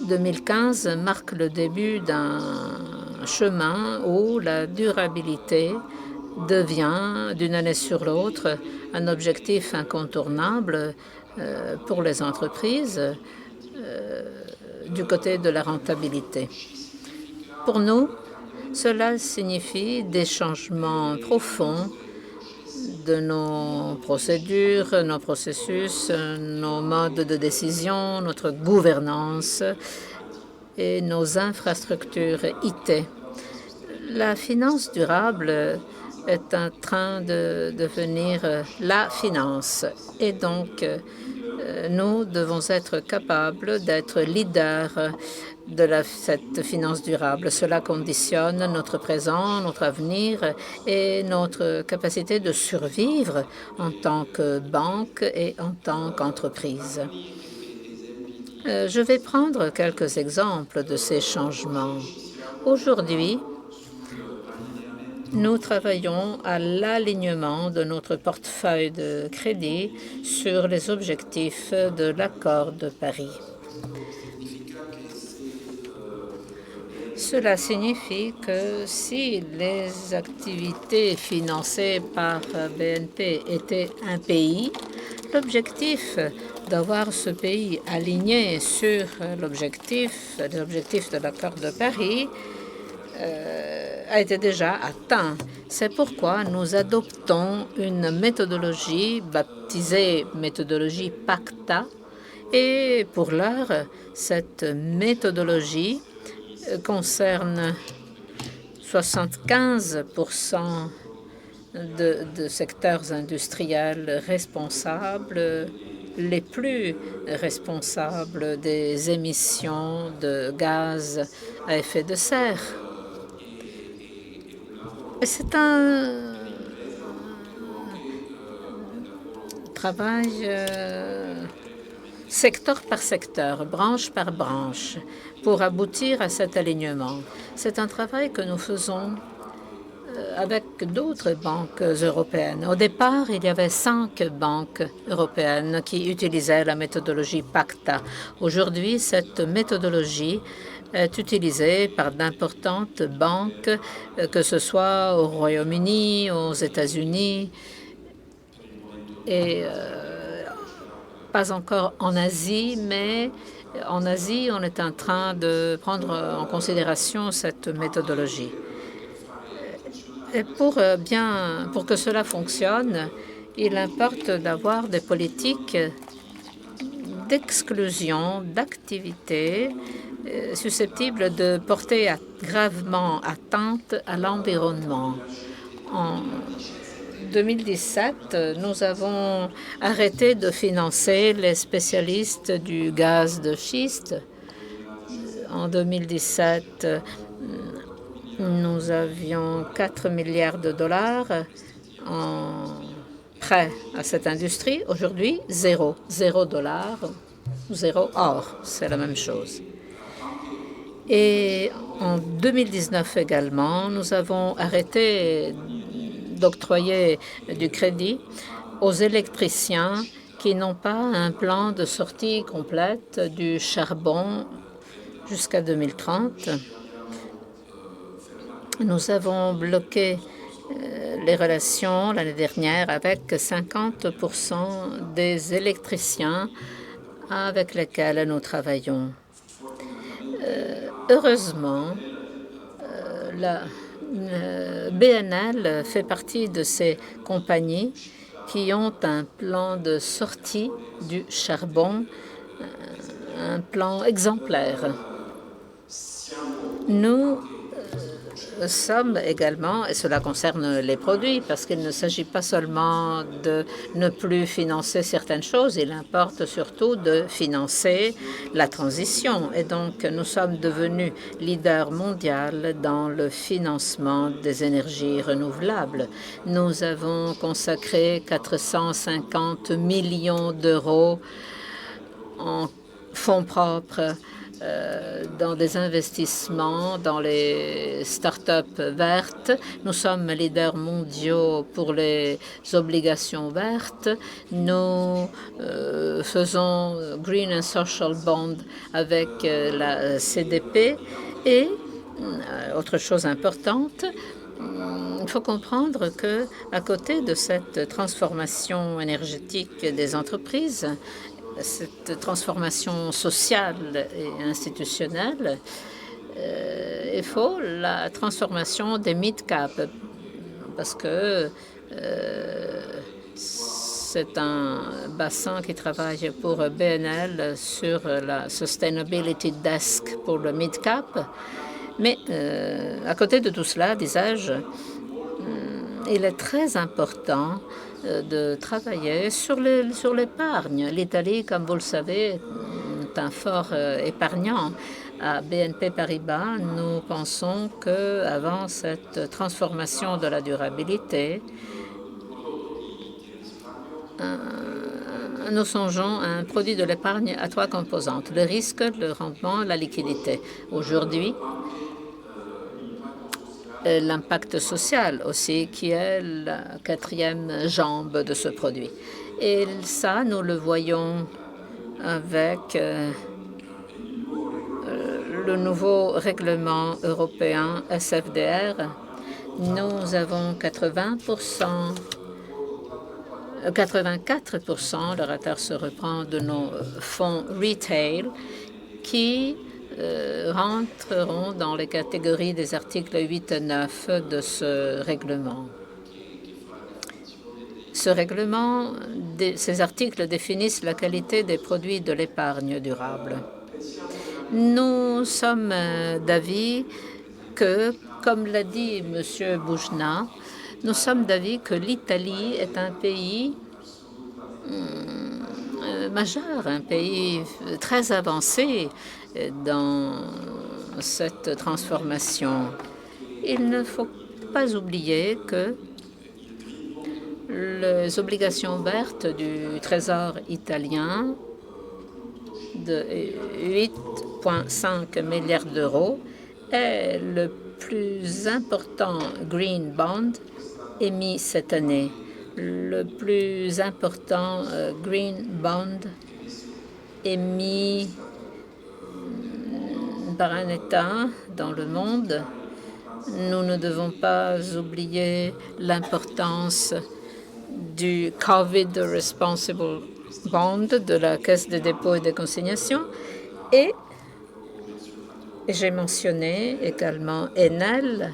2015 marque le début d'un chemin où la durabilité devient, d'une année sur l'autre, un objectif incontournable pour les entreprises du côté de la rentabilité. Pour nous, cela signifie des changements profonds de nos procédures, nos processus, nos modes de décision, notre gouvernance et nos infrastructures IT La finance durable est en train de devenir la finance. Et donc, nous devons être capables d'être leaders de cette finance durable. Cela conditionne notre présent, notre avenir et notre capacité de survivre en tant que banque et en tant qu'entreprise. Je vais prendre quelques exemples de ces changements. Aujourd'hui, nous travaillons à l'alignement de notre portefeuille de crédit sur les objectifs de l'accord de Paris. Cela signifie que si les activités financées par BNP étaient un pays, l'objectif d'avoir ce pays aligné sur les objectifs de l'accord de Paris a été déjà atteint. C'est pourquoi nous adoptons une méthodologie baptisée méthodologie PACTA. Et pour l'heure, cette méthodologie concerne 75% de secteurs industriels responsables, les plus responsables des émissions de gaz à effet de serre. C'est un travail secteur par secteur, branche par branche, pour aboutir à cet alignement. C'est un travail que nous faisons avec d'autres banques européennes. Au départ, il y avait 5 banques européennes qui utilisaient la méthodologie PACTA. Aujourd'hui, cette méthodologie est utilisée par d'importantes banques, que ce soit au Royaume-Uni, aux États-Unis et pas encore en Asie, mais en Asie, on est en train de prendre en considération cette méthodologie. Et pour que cela fonctionne, il importe d'avoir des politiques d'exclusion d'activités susceptibles de porter gravement atteinte à l'environnement. En 2017, nous avons arrêté de financer les spécialistes du gaz de schiste. En 2017, nous avions 4 milliards de dollars en prêt à cette industrie. Aujourd'hui, zéro dollar, zéro or, c'est la même chose. Et en 2019 également, nous avons arrêté d'octroyer du crédit aux électriciens qui n'ont pas un plan de sortie complète du charbon jusqu'à 2030. Nous avons bloqué les relations l'année dernière avec 50% des électriciens avec lesquels nous travaillons. Heureusement, la BNL fait partie de ces compagnies qui ont un plan de sortie du charbon, un plan exemplaire. Nous sommes également, et cela concerne les produits, parce qu'il ne s'agit pas seulement de ne plus financer certaines choses, il importe surtout de financer la transition. Et donc, nous sommes devenus leader mondial dans le financement des énergies renouvelables. Nous avons consacré 450 millions d'euros en fonds propres dans des investissements dans les start-up vertes. Nous sommes leaders mondiaux pour les obligations vertes. Nous faisons Green and Social Bond avec la CDP. Et autre chose importante, il faut comprendre que à côté de cette transformation énergétique des entreprises, cette transformation sociale et institutionnelle, il faut la transformation des mid-cap, parce que c'est un bassin qui travaille pour BNL sur la Sustainability Desk pour le mid-cap. Mais à côté de tout cela, disais-je, il est très important de travailler sur l'épargne. L'Italie, comme vous le savez, est un fort épargnant. À BNP Paribas, nous pensons qu'avant cette transformation de la durabilité, nous songeons à un produit de l'épargne à 3 composantes: le risque, le rendement, la liquidité. Aujourd'hui, l'impact social aussi, qui est la 4e jambe de ce produit. Et ça, nous le voyons avec le nouveau règlement européen SFDR. Nous avons 84%, le retard se reprend, de nos fonds retail qui rentreront dans les catégories des articles 8 et 9 de ce règlement. Ce règlement, ces articles définissent la qualité des produits de l'épargne durable. Nous sommes d'avis que, comme l'a dit M. Boujna, nous sommes d'avis que l'Italie est un pays majeur, un pays très avancé dans cette transformation. Il ne faut pas oublier que les obligations vertes du Trésor italien de 8,5 milliards d'euros est le plus important green bond émis cette année. Le plus important green bond émis par un État dans le monde. Nous ne devons pas oublier l'importance du COVID Responsible Bond de la Caisse des dépôts et des consignations. Et j'ai mentionné également Enel.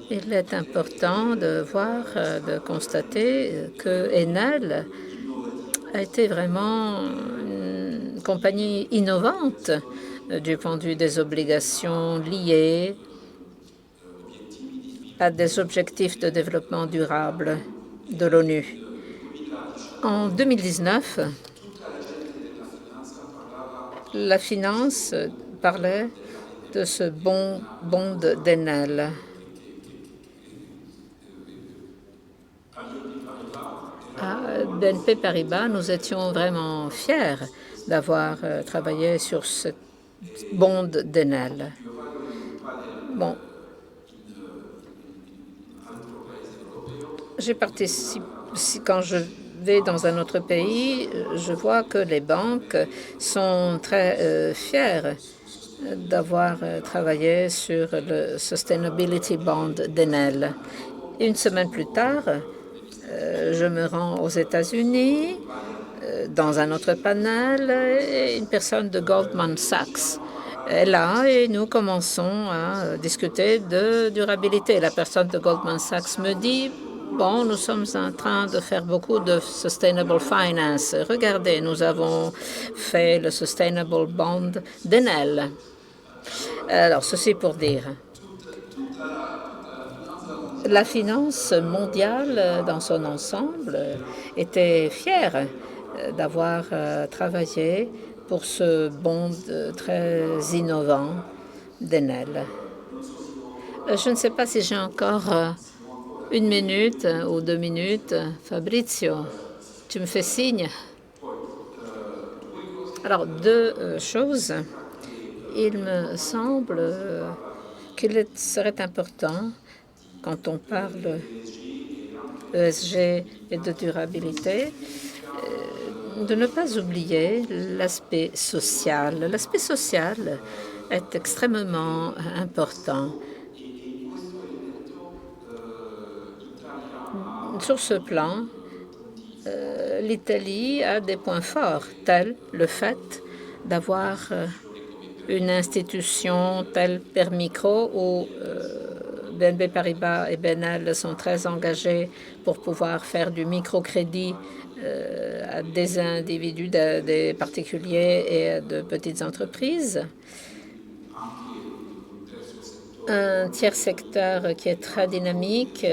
Il est important de constater que Enel a été vraiment une compagnie innovante du point de vue des obligations liées à des objectifs de développement durable de l'ONU. En 2019, la finance parlait de ce bond d'Enel. À BNP Paribas, nous étions vraiment fiers d'avoir travaillé sur ce bond d'Enel. Bon, j'ai participé, quand je vais dans un autre pays, je vois que les banques sont très fières d'avoir travaillé sur le Sustainability Bond d'Enel. Une semaine plus tard, je me rends aux États-Unis dans un autre panel et une personne de Goldman Sachs est là et nous commençons à discuter de durabilité. La personne de Goldman Sachs me dit: bon, nous sommes en train de faire beaucoup de sustainable finance. Regardez, nous avons fait le Sustainable Bond d'Enel. Alors, ceci pour dire, la finance mondiale dans son ensemble était fière d'avoir travaillé pour ce bond très innovant d'Enel. Je ne sais pas si j'ai encore 1 minute ou 2 minutes. Fabrizio, tu me fais signe. Alors, 2 choses. Il me semble qu'il serait important, quand on parle ESG et de durabilité, de ne pas oublier l'aspect social. L'aspect social est extrêmement important. Sur ce plan, l'Italie a des points forts, tels le fait d'avoir une institution telle Permicro où BNP Paribas et BNL sont très engagés pour pouvoir faire du microcrédit à des individus, des particuliers et de petites entreprises. un tiers secteur qui est très dynamique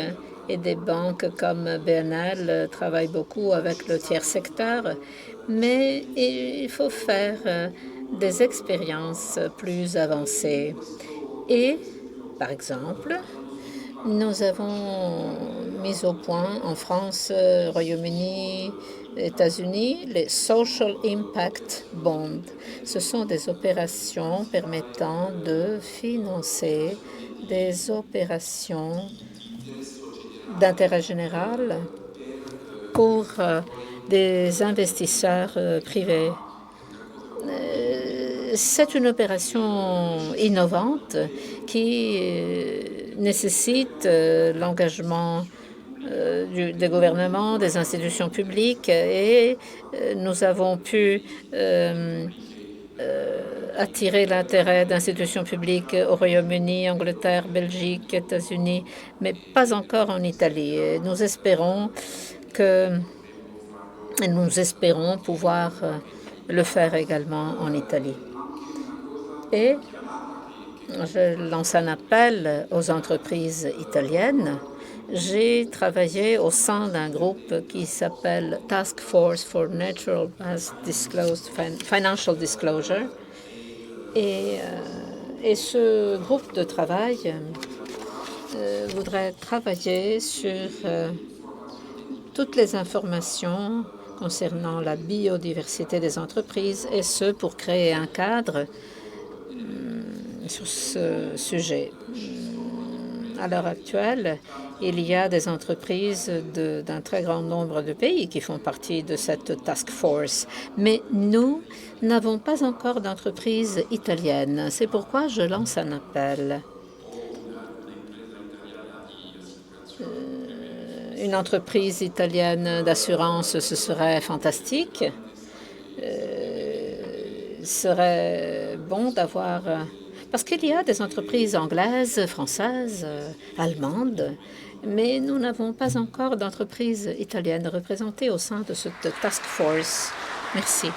et des banques comme BNL travaillent beaucoup avec le tiers secteur, mais il faut faire des expériences plus avancées. Et, par exemple, nous avons mis au point en France, Royaume-Uni, États-Unis, les Social Impact Bonds. Ce sont des opérations permettant de financer des opérations d'intérêt général pour des investisseurs privés. C'est une opération innovante qui nécessite l'engagement des gouvernements, des institutions publiques, et nous avons pu attirer l'intérêt d'institutions publiques au Royaume-Uni, Angleterre, Belgique, États-Unis, mais pas encore en Italie. Et nous espérons pouvoir le faire également en Italie. Et je lance un appel aux entreprises italiennes. J'ai travaillé au sein d'un groupe qui s'appelle Task Force for Natural Financial Disclosure. Et ce groupe de travail voudrait travailler sur toutes les informations concernant la biodiversité des entreprises, et ce pour créer un cadre sur ce sujet. À l'heure actuelle, il y a des entreprises d'un très grand nombre de pays qui font partie de cette task force, mais nous n'avons pas encore d'entreprise italienne. C'est pourquoi je lance un appel. Une entreprise italienne d'assurance, ce serait fantastique. Serait bon d'avoir... Parce qu'il y a des entreprises anglaises, françaises, allemandes, mais nous n'avons pas encore d'entreprise italienne représentée au sein de cette task force. Merci.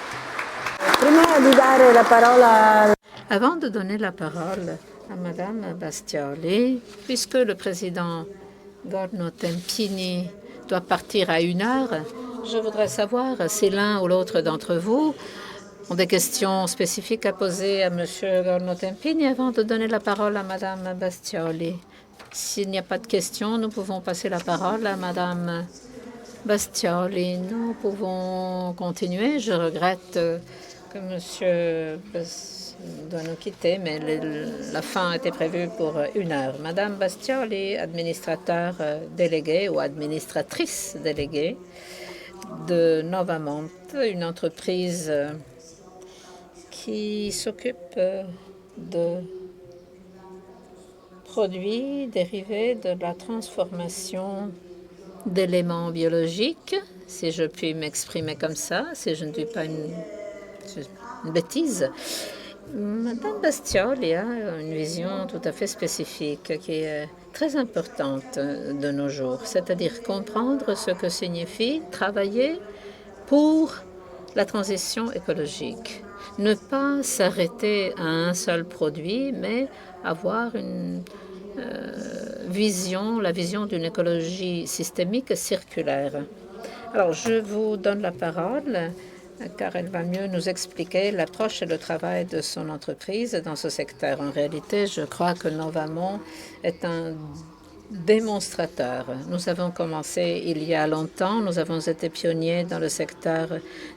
Avant de donner la parole à Madame Bastioli, puisque le président Gorno Tempini doit partir à 1h, je voudrais savoir si l'un ou l'autre d'entre vous ont des questions spécifiques à poser à M. Gorno Tempini avant de donner la parole à Mme Bastioli. S'il n'y a pas de questions, nous pouvons passer la parole à Mme Bastioli. Nous pouvons continuer. Je regrette que M. doit nous quitter, mais la fin était prévue pour 1h. Mme Bastioli, administrateur délégué ou administratrice déléguée de Novamont, une entreprise qui s'occupe de produits dérivés de la transformation d'éléments biologiques, si je puis m'exprimer comme ça, si je ne dis pas une bêtise. Madame Bastioli a une vision tout à fait spécifique qui est très importante de nos jours, c'est-à-dire comprendre ce que signifie travailler pour la transition écologique. Ne pas s'arrêter à un seul produit, mais avoir une vision, la vision d'une écologie systémique circulaire. Alors, je vous donne la parole, car elle va mieux nous expliquer l'approche et le travail de son entreprise dans ce secteur. En réalité, je crois que Novamont est un démonstrateur. Nous avons commencé il y a longtemps. Nous avons été pionniers dans le secteur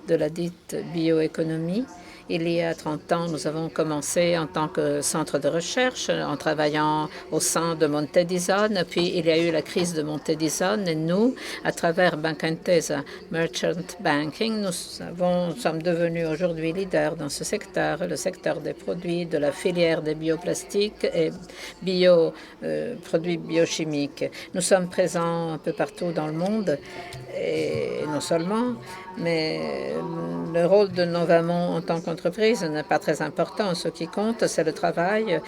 de la dite bioéconomie. Il y a 30 ans, nous avons commencé en tant que centre de recherche, en travaillant au sein de Monte Dison. Puis, il y a eu la crise de Monte Dison. Et nous, à travers Banca Intesa Merchant Banking, nous sommes devenus aujourd'hui leaders dans ce secteur, le secteur des produits, de la filière des bioplastiques et produits biochimiques. Nous sommes présents un peu partout dans le monde, et non seulement, Mais le rôle de Novamont en tant qu'entreprise n'est pas très important. Ce qui compte, c'est le travail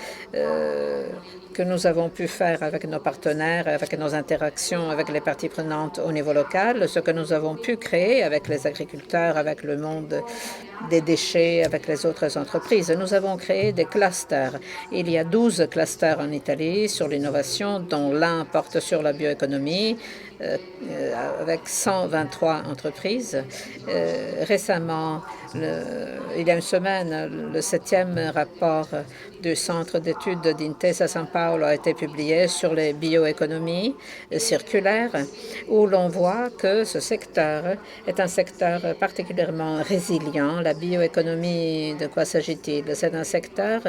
que nous avons pu faire avec nos partenaires, avec nos interactions avec les parties prenantes au niveau local, ce que nous avons pu créer avec les agriculteurs, avec le monde des déchets, avec les autres entreprises. Nous avons créé des clusters. Il y a 12 clusters en Italie sur l'innovation, dont l'un porte sur la bioéconomie, avec 123 entreprises. Récemment, il y a une semaine, le 7e rapport du Centre d'études d'Intesa San Paolo a été publié sur les bioéconomies circulaires, où l'on voit que ce secteur est un secteur particulièrement résilient. La bioéconomie, de quoi s'agit-il? C'est un secteur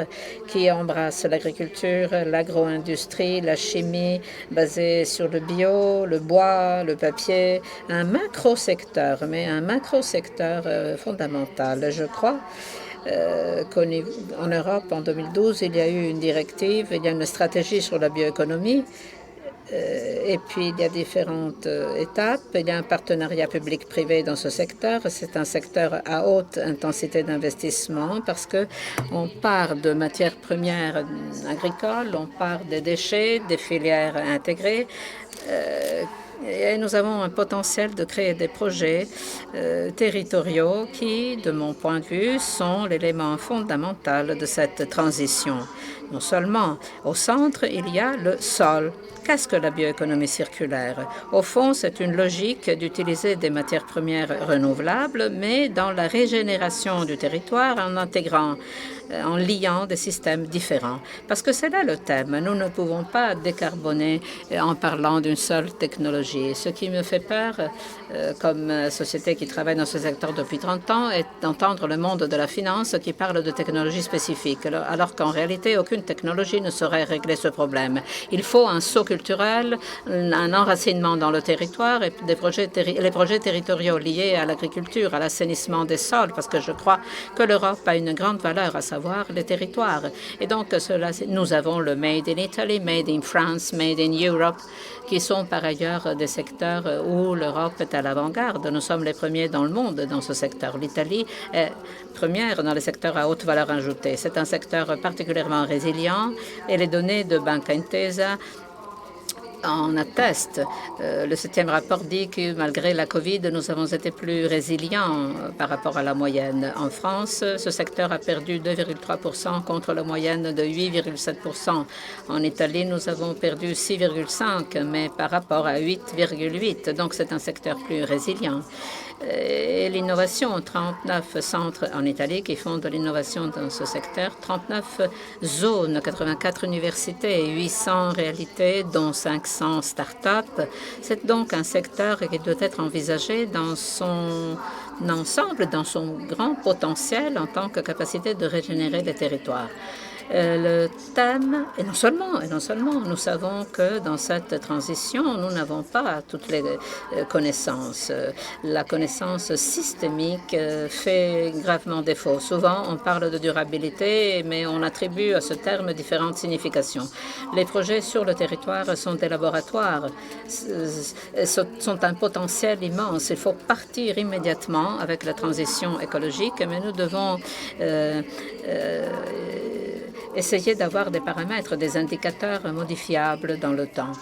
qui embrasse l'agriculture, l'agro-industrie, la chimie basée sur le bio, le bois, le papier, un macro-secteur, mais un macro-secteur fondamental. Je crois qu'en Europe, en 2012, il y a eu une directive, il y a une stratégie sur la bioéconomie, et puis il y a différentes étapes. Il y a un partenariat public-privé dans ce secteur. C'est un secteur à haute intensité d'investissement parce qu'on part de matières premières agricoles, on part des déchets, des filières intégrées. Et nous avons un potentiel de créer des projets territoriaux qui, de mon point de vue, sont l'élément fondamental de cette transition. Non seulement au centre, il y a le sol. Qu'est-ce que la bioéconomie circulaire? Au fond, c'est une logique d'utiliser des matières premières renouvelables, mais dans la régénération du territoire en intégrant, en liant des systèmes différents. Parce que c'est là le thème. Nous ne pouvons pas décarboner en parlant d'une seule technologie. Ce qui me fait peur, comme société qui travaille dans ce secteur depuis 30 ans, est d'entendre le monde de la finance qui parle de technologies spécifiques, alors qu'en réalité, aucune technologie ne saurait régler ce problème. Il faut un saut culturel, un enracinement dans le territoire et les projets territoriaux liés à l'agriculture, à l'assainissement des sols, parce que je crois que l'Europe a une grande valeur, à savoir les territoires. Et donc, nous avons le Made in Italy, Made in France, Made in Europe, qui sont par ailleurs des secteurs où l'Europe est à l'avant-garde. Nous sommes les premiers dans le monde dans ce secteur. L'Italie est première dans les secteurs à haute valeur ajoutée. C'est un secteur particulièrement résilient et les données de Banca Intesa en atteste. Le 7e rapport dit que malgré la COVID, nous avons été plus résilients par rapport à la moyenne. En France, ce secteur a perdu 2,3% contre la moyenne de 8,7%. En Italie, nous avons perdu 6,5%, mais par rapport à 8,8%. Donc, c'est un secteur plus résilient. Et l'innovation, 39 centres en Italie qui font de l'innovation dans ce secteur, 39 zones, 84 universités, 800 réalités, dont 500 start-up. C'est donc un secteur qui doit être envisagé dans son ensemble, dans son grand potentiel en tant que capacité de régénérer les territoires. Le thème, et non seulement, nous savons que dans cette transition, nous n'avons pas toutes les connaissances. La connaissance systémique fait gravement défaut. Souvent, on parle de durabilité, mais on attribue à ce terme différentes significations. Les projets sur le territoire sont des laboratoires, sont un potentiel immense. Il faut partir immédiatement avec la transition écologique, mais nous devons essayer d'avoir des paramètres, des indicateurs modifiables dans le temps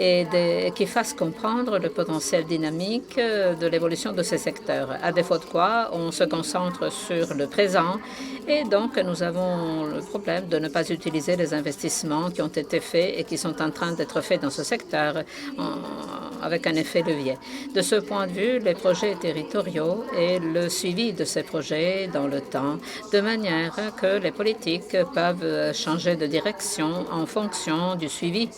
et qui fassent comprendre le potentiel dynamique de l'évolution de ces secteurs. À défaut de quoi, on se concentre sur le présent et donc nous avons le problème de ne pas utiliser les investissements qui ont été faits et qui sont en train d'être faits dans ce secteur avec un effet levier. De ce point de vue, les projets territoriaux et le suivi de ces projets dans le temps, de manière que les politiques peuvent changer de direction en fonction du suivi.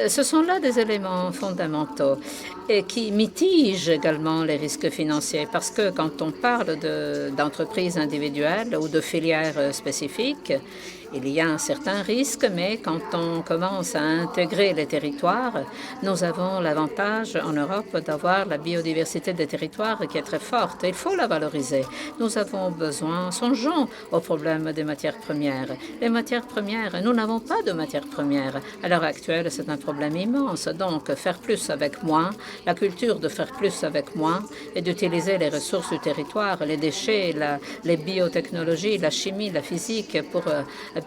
Ce sont là des éléments fondamentaux et qui mitigent également les risques financiers parce que quand on parle d'entreprises individuelles ou de filières spécifiques, Il y a un certain risque, mais quand on commence à intégrer les territoires, nous avons l'avantage en Europe d'avoir la biodiversité des territoires qui est très forte. Il faut la valoriser. Nous avons besoin, songeons au problème des matières premières. Les matières premières, nous n'avons pas de matières premières. À l'heure actuelle, c'est un problème immense. Donc, faire plus avec moins, la culture de faire plus avec moins et d'utiliser les ressources du territoire, les déchets, les biotechnologies, la chimie, la physique pour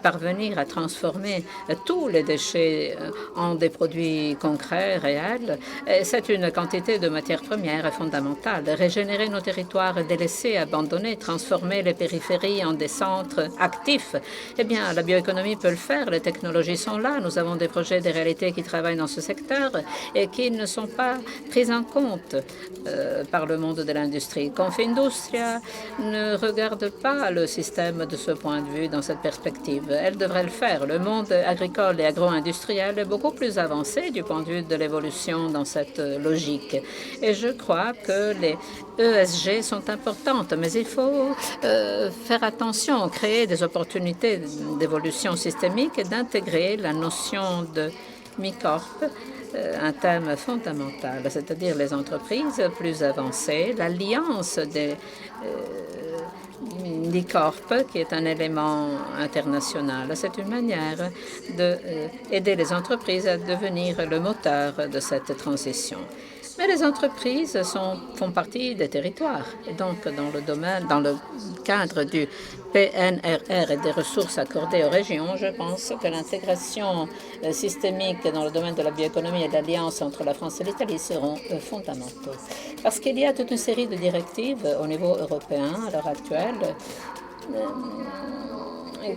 parvenir à transformer tous les déchets en des produits concrets, réels. C'est une quantité de matières premières fondamentale. Régénérer nos territoires délaissés, abandonnés, transformer les périphéries en des centres actifs, eh bien, la bioéconomie peut le faire. Les technologies sont là. Nous avons des projets, des réalités qui travaillent dans ce secteur et qui ne sont pas prises en compte par le monde de l'industrie. Confindustria ne regarde pas le système de ce point de vue dans cette perspective. Elle devrait le faire. Le monde agricole et agro-industriel est beaucoup plus avancé du point de vue de l'évolution dans cette logique. Et je crois que les ESG sont importantes, mais il faut faire attention, créer des opportunités d'évolution systémique et d'intégrer la notion de MICORP, un thème fondamental, c'est-à-dire les entreprises plus avancées, l'alliance des MICORP, qui est un élément international. C'est une manière d'aider les entreprises à devenir le moteur de cette transition. Mais les entreprises font partie des territoires. Et donc, dans le cadre du PNRR et des ressources accordées aux régions, je pense que l'intégration systémique dans le domaine de la bioéconomie et l'alliance entre la France et l'Italie seront fondamentaux. Parce qu'il y a toute une série de directives au niveau européen à l'heure actuelle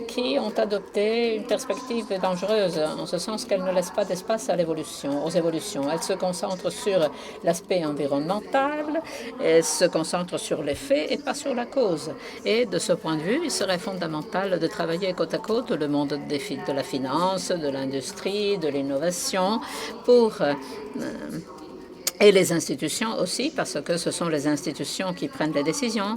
qui ont adopté une perspective dangereuse, en ce sens qu'elle ne laisse pas d'espace aux évolutions. Elle se concentre sur l'aspect environnemental, elle se concentre sur les faits et pas sur la cause. Et de ce point de vue, il serait fondamental de travailler côte à côte le monde de la finance, de l'industrie, de l'innovation, et les institutions aussi, parce que ce sont les institutions qui prennent les décisions,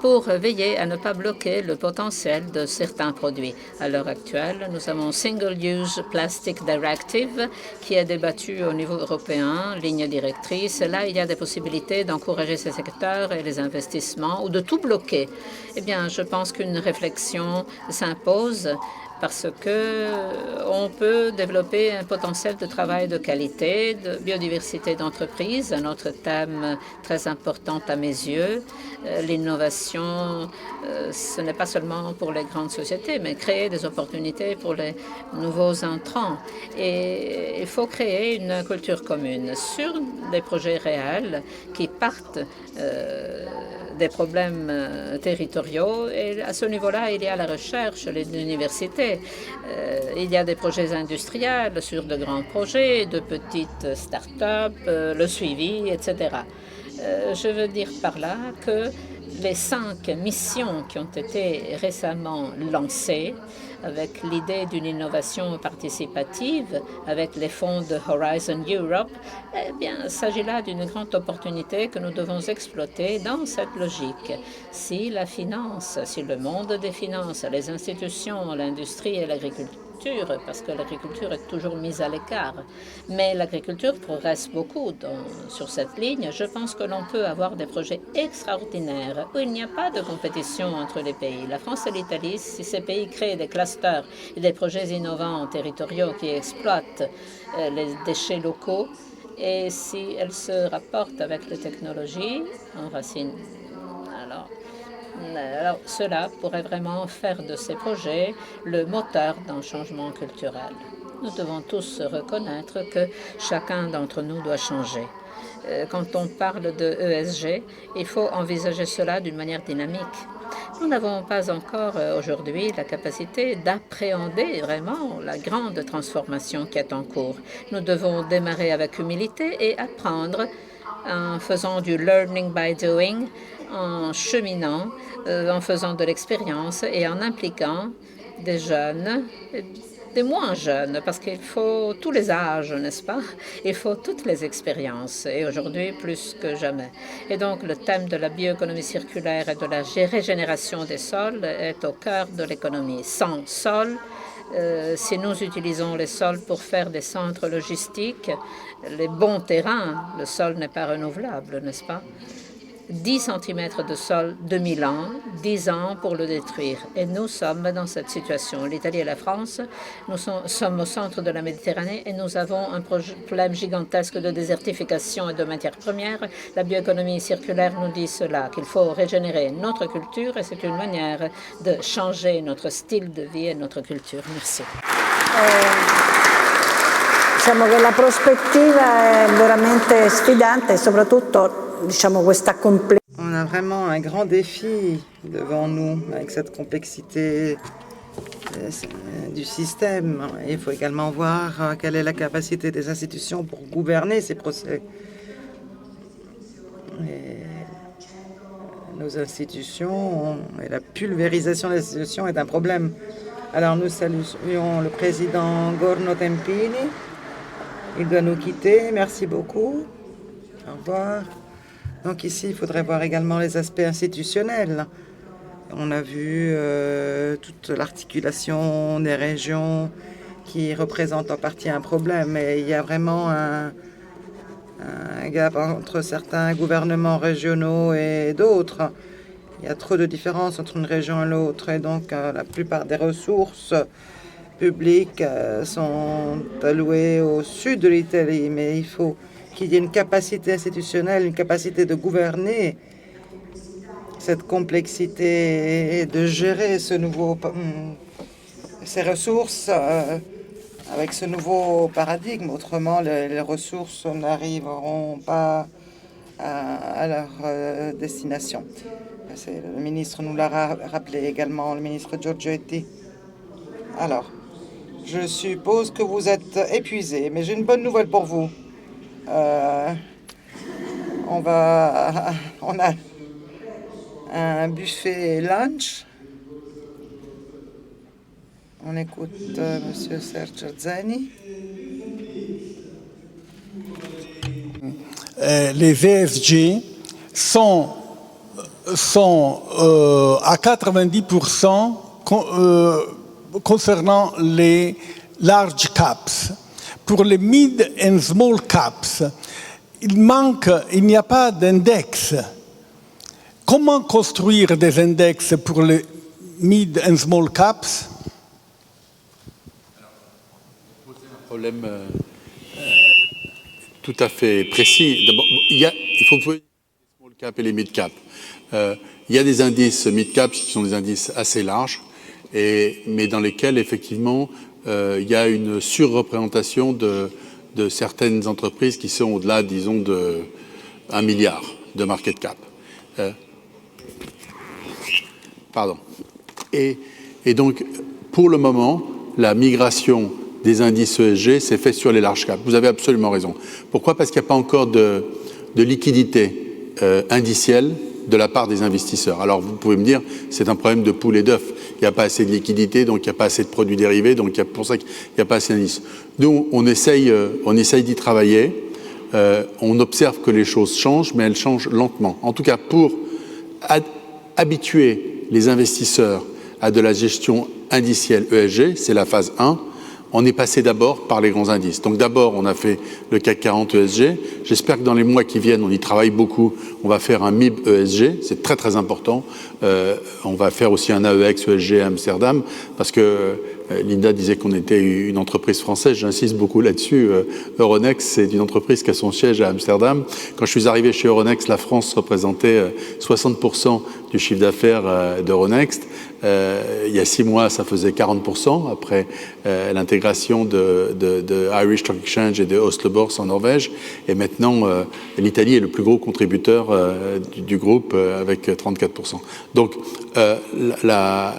pour veiller à ne pas bloquer le potentiel de certains produits. À l'heure actuelle, nous avons Single Use Plastic Directive qui est débattue au niveau européen, ligne directrice. Là, il y a des possibilités d'encourager ces secteurs et les investissements ou de tout bloquer. Eh bien, je pense qu'une réflexion s'impose parce qu'on peut développer un potentiel de travail de qualité, de biodiversité d'entreprise, un autre thème très important à mes yeux. L'innovation, ce n'est pas seulement pour les grandes sociétés, mais créer des opportunités pour les nouveaux entrants. Et il faut créer une culture commune sur des projets réels qui partent des problèmes territoriaux. Et à ce niveau-là, il y a la recherche, les universités. Il y a des projets industriels sur de grands projets, de petites start-up, le suivi, etc. Je veux dire par là que les 5 missions qui ont été récemment lancées avec l'idée d'une innovation participative, avec les fonds de Horizon Europe, eh bien, il s'agit là d'une grande opportunité que nous devons exploiter dans cette logique. Si la finance, si le monde des finances, les institutions, l'industrie et l'agriculture, parce que l'agriculture est toujours mise à l'écart. Mais l'agriculture progresse beaucoup sur cette ligne. Je pense que l'on peut avoir des projets extraordinaires où il n'y a pas de compétition entre les pays. La France et l'Italie, si ces pays créent des clusters et des projets innovants territoriaux qui exploitent les déchets locaux, et si elles se rapportent avec les technologies enracinées, alors, cela pourrait vraiment faire de ces projets le moteur d'un changement culturel. Nous devons tous reconnaître que chacun d'entre nous doit changer. Quand on parle de ESG, il faut envisager cela d'une manière dynamique. Nous n'avons pas encore aujourd'hui la capacité d'appréhender vraiment la grande transformation qui est en cours. Nous devons démarrer avec humilité et apprendre en faisant du learning by doing, en cheminant, en faisant de l'expérience et en impliquant des jeunes des moins jeunes, parce qu'il faut tous les âges, n'est-ce pas? Il faut toutes les expériences, et aujourd'hui plus que jamais. Et donc le thème de la bioéconomie circulaire et de la régénération des sols est au cœur de l'économie. Sans sol, si nous utilisons les sols pour faire des centres logistiques, les bons terrains, le sol n'est pas renouvelable, n'est-ce pas? 10 cm de sol, 2000 ans, 10 ans pour le détruire. Et nous sommes dans cette situation. L'Italie et la France, nous sommes au centre de la Méditerranée et nous avons un problème gigantesque de désertification et de matières premières. La bioéconomie circulaire nous dit cela, qu'il faut régénérer notre culture et c'est une manière de changer notre style de vie et notre culture. Merci. Diciamo che la prospettiva è veramente sfidante e soprattutto on a vraiment un grand défi devant nous avec cette complexité du système. Il faut également voir quelle est la capacité des institutions pour gouverner ces procès. Et nos institutions et la pulvérisation des institutions est un problème. Alors nous saluons le président Gorno Tempini. Il doit nous quitter. Merci beaucoup. Au revoir. Donc ici, il faudrait voir également les aspects institutionnels. On a vu toute l'articulation des régions qui représente en partie un problème. Et il y a vraiment un gap entre certains gouvernements régionaux et d'autres. Il y a trop de différences entre une région et l'autre. Et donc, la plupart des ressources publiques sont allouées au sud de l'Italie. Mais il faut qu'il y ait une capacité institutionnelle, une capacité de gouverner cette complexité et de gérer ces ressources avec ce nouveau paradigme. Autrement, les ressources n'arriveront pas à leur destination. Le ministre nous l'a rappelé également, le ministre Giorgetti. Alors, je suppose que vous êtes épuisé, mais j'ai une bonne nouvelle pour vous. On a un buffet lunch. On écoute Monsieur Sergio Zani. Les ESG sont à 90% concernant les large caps. Pour les mid and small caps, il n'y a pas d'index. Comment construire des index pour les mid and small caps? Vous posez un problème tout à fait précis. D'abord, il faut les small cap et les mid cap. Il y a des indices mid cap qui sont des indices assez larges, mais dans lesquels effectivement il y a une surreprésentation de certaines entreprises qui sont au-delà, disons, de 1 milliard de market cap. Pardon. Et donc, pour le moment, la migration des indices ESG s'est faite sur les large caps. Vous avez absolument raison. Pourquoi? Parce qu'il n'y a pas encore de liquidité indicielle de la part des investisseurs. Alors, vous pouvez me dire, c'est un problème de poule et d'œuf. Il n'y a pas assez de liquidité, donc il n'y a pas assez de produits dérivés, donc c'est pour ça qu'il n'y a pas assez d'indices. Nous, on essaye d'y travailler. On observe que les choses changent, mais elles changent lentement. En tout cas, pour habituer les investisseurs à de la gestion indicielle ESG, c'est la phase 1. On est passé d'abord par les grands indices. Donc d'abord, on a fait le CAC 40 ESG. J'espère que dans les mois qui viennent, on y travaille beaucoup. On va faire un MIB ESG, c'est très très important. On va faire aussi un AEX ESG à Amsterdam, parce que Linda disait qu'on était une entreprise française. J'insiste beaucoup là-dessus. Euronext, c'est une entreprise qui a son siège à Amsterdam. Quand je suis arrivé chez Euronext, la France représentait 60% du chiffre d'affaires d'Euronext. Il y a 6 mois, ça faisait 40% après l'intégration de Irish Stock Exchange et de Oslo Børs en Norvège. Et maintenant, l'Italie est le plus gros contributeur du groupe avec 34%. Donc, la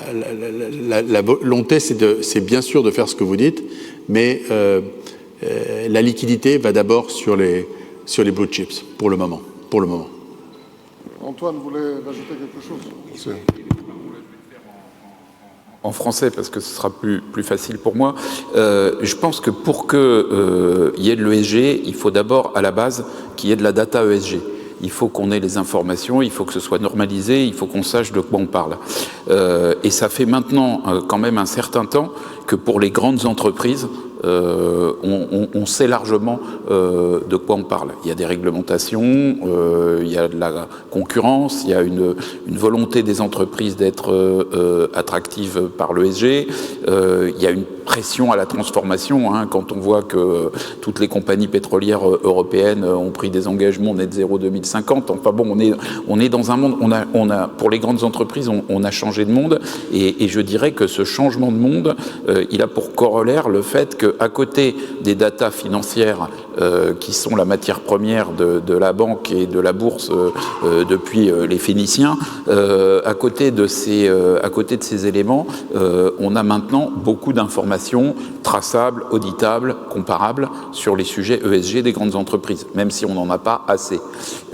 volonté, c'est bien sûr de faire ce que vous dites, mais la liquidité va d'abord sur les blue chips, pour le moment. Antoine voulait rajouter quelque chose? en français parce que ce sera plus facile pour moi. Je pense que pour qu'il y ait de l'ESG, il faut d'abord à la base qu'il y ait de la data ESG. Il faut qu'on ait les informations, il faut que ce soit normalisé, il faut qu'on sache de quoi on parle. Et ça fait maintenant quand même un certain temps que pour les grandes entreprises, on sait largement de quoi on parle. Il y a des réglementations, il y a de la concurrence, il y a une volonté des entreprises d'être attractives par l'ESG, il y a une pression à la transformation, hein, quand on voit que toutes les compagnies pétrolières européennes ont pris des engagements net zéro 2050. Enfin bon, on est dans un monde, on a pour les grandes entreprises, on a changé de monde, et je dirais que ce changement de monde, il a pour corollaire le fait qu'à côté des datas financières qui sont la matière première de la banque et de la bourse depuis les Phéniciens, à côté de ces éléments, on a maintenant beaucoup d'informations traçables, auditables, comparables sur les sujets ESG des grandes entreprises, même si on n'en a pas assez.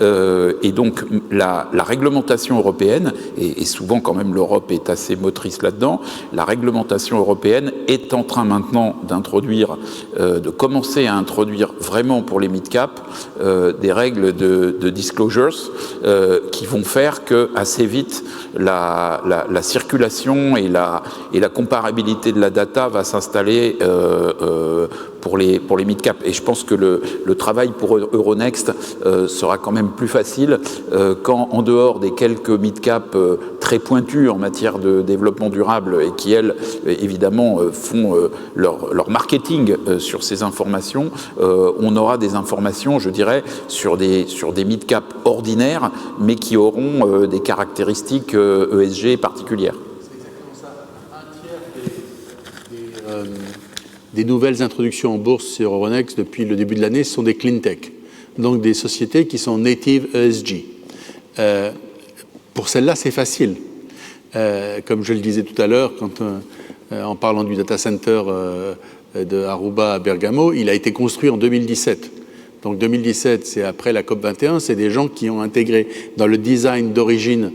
Et donc la réglementation européenne, et souvent quand même l'Europe est assez motrice là-dedans, la réglementation européenne est en train maintenant d'introduire, de commencer à introduire vraiment pour les mid-cap des règles de disclosures qui vont faire que assez vite la circulation et la comparabilité de la data va s'installer pour les mid-cap. Et je pense que le travail pour Euronext sera quand même plus facile quand, en dehors des quelques mid-cap très pointus en matière de développement durable et qui, elles, évidemment, font leur marketing sur ces informations, on aura des informations, je dirais, sur des mid-cap ordinaires, mais qui auront des caractéristiques ESG particulières. Des nouvelles introductions en bourse sur Euronext depuis le début de l'année sont des clean tech, donc des sociétés qui sont native ESG. Pour celles-là, c'est facile. Comme je le disais tout à l'heure, en parlant du data center de Aruba à Bergamo, il a été construit en 2017. Donc 2017, c'est après la COP21, c'est des gens qui ont intégré dans le design d'origine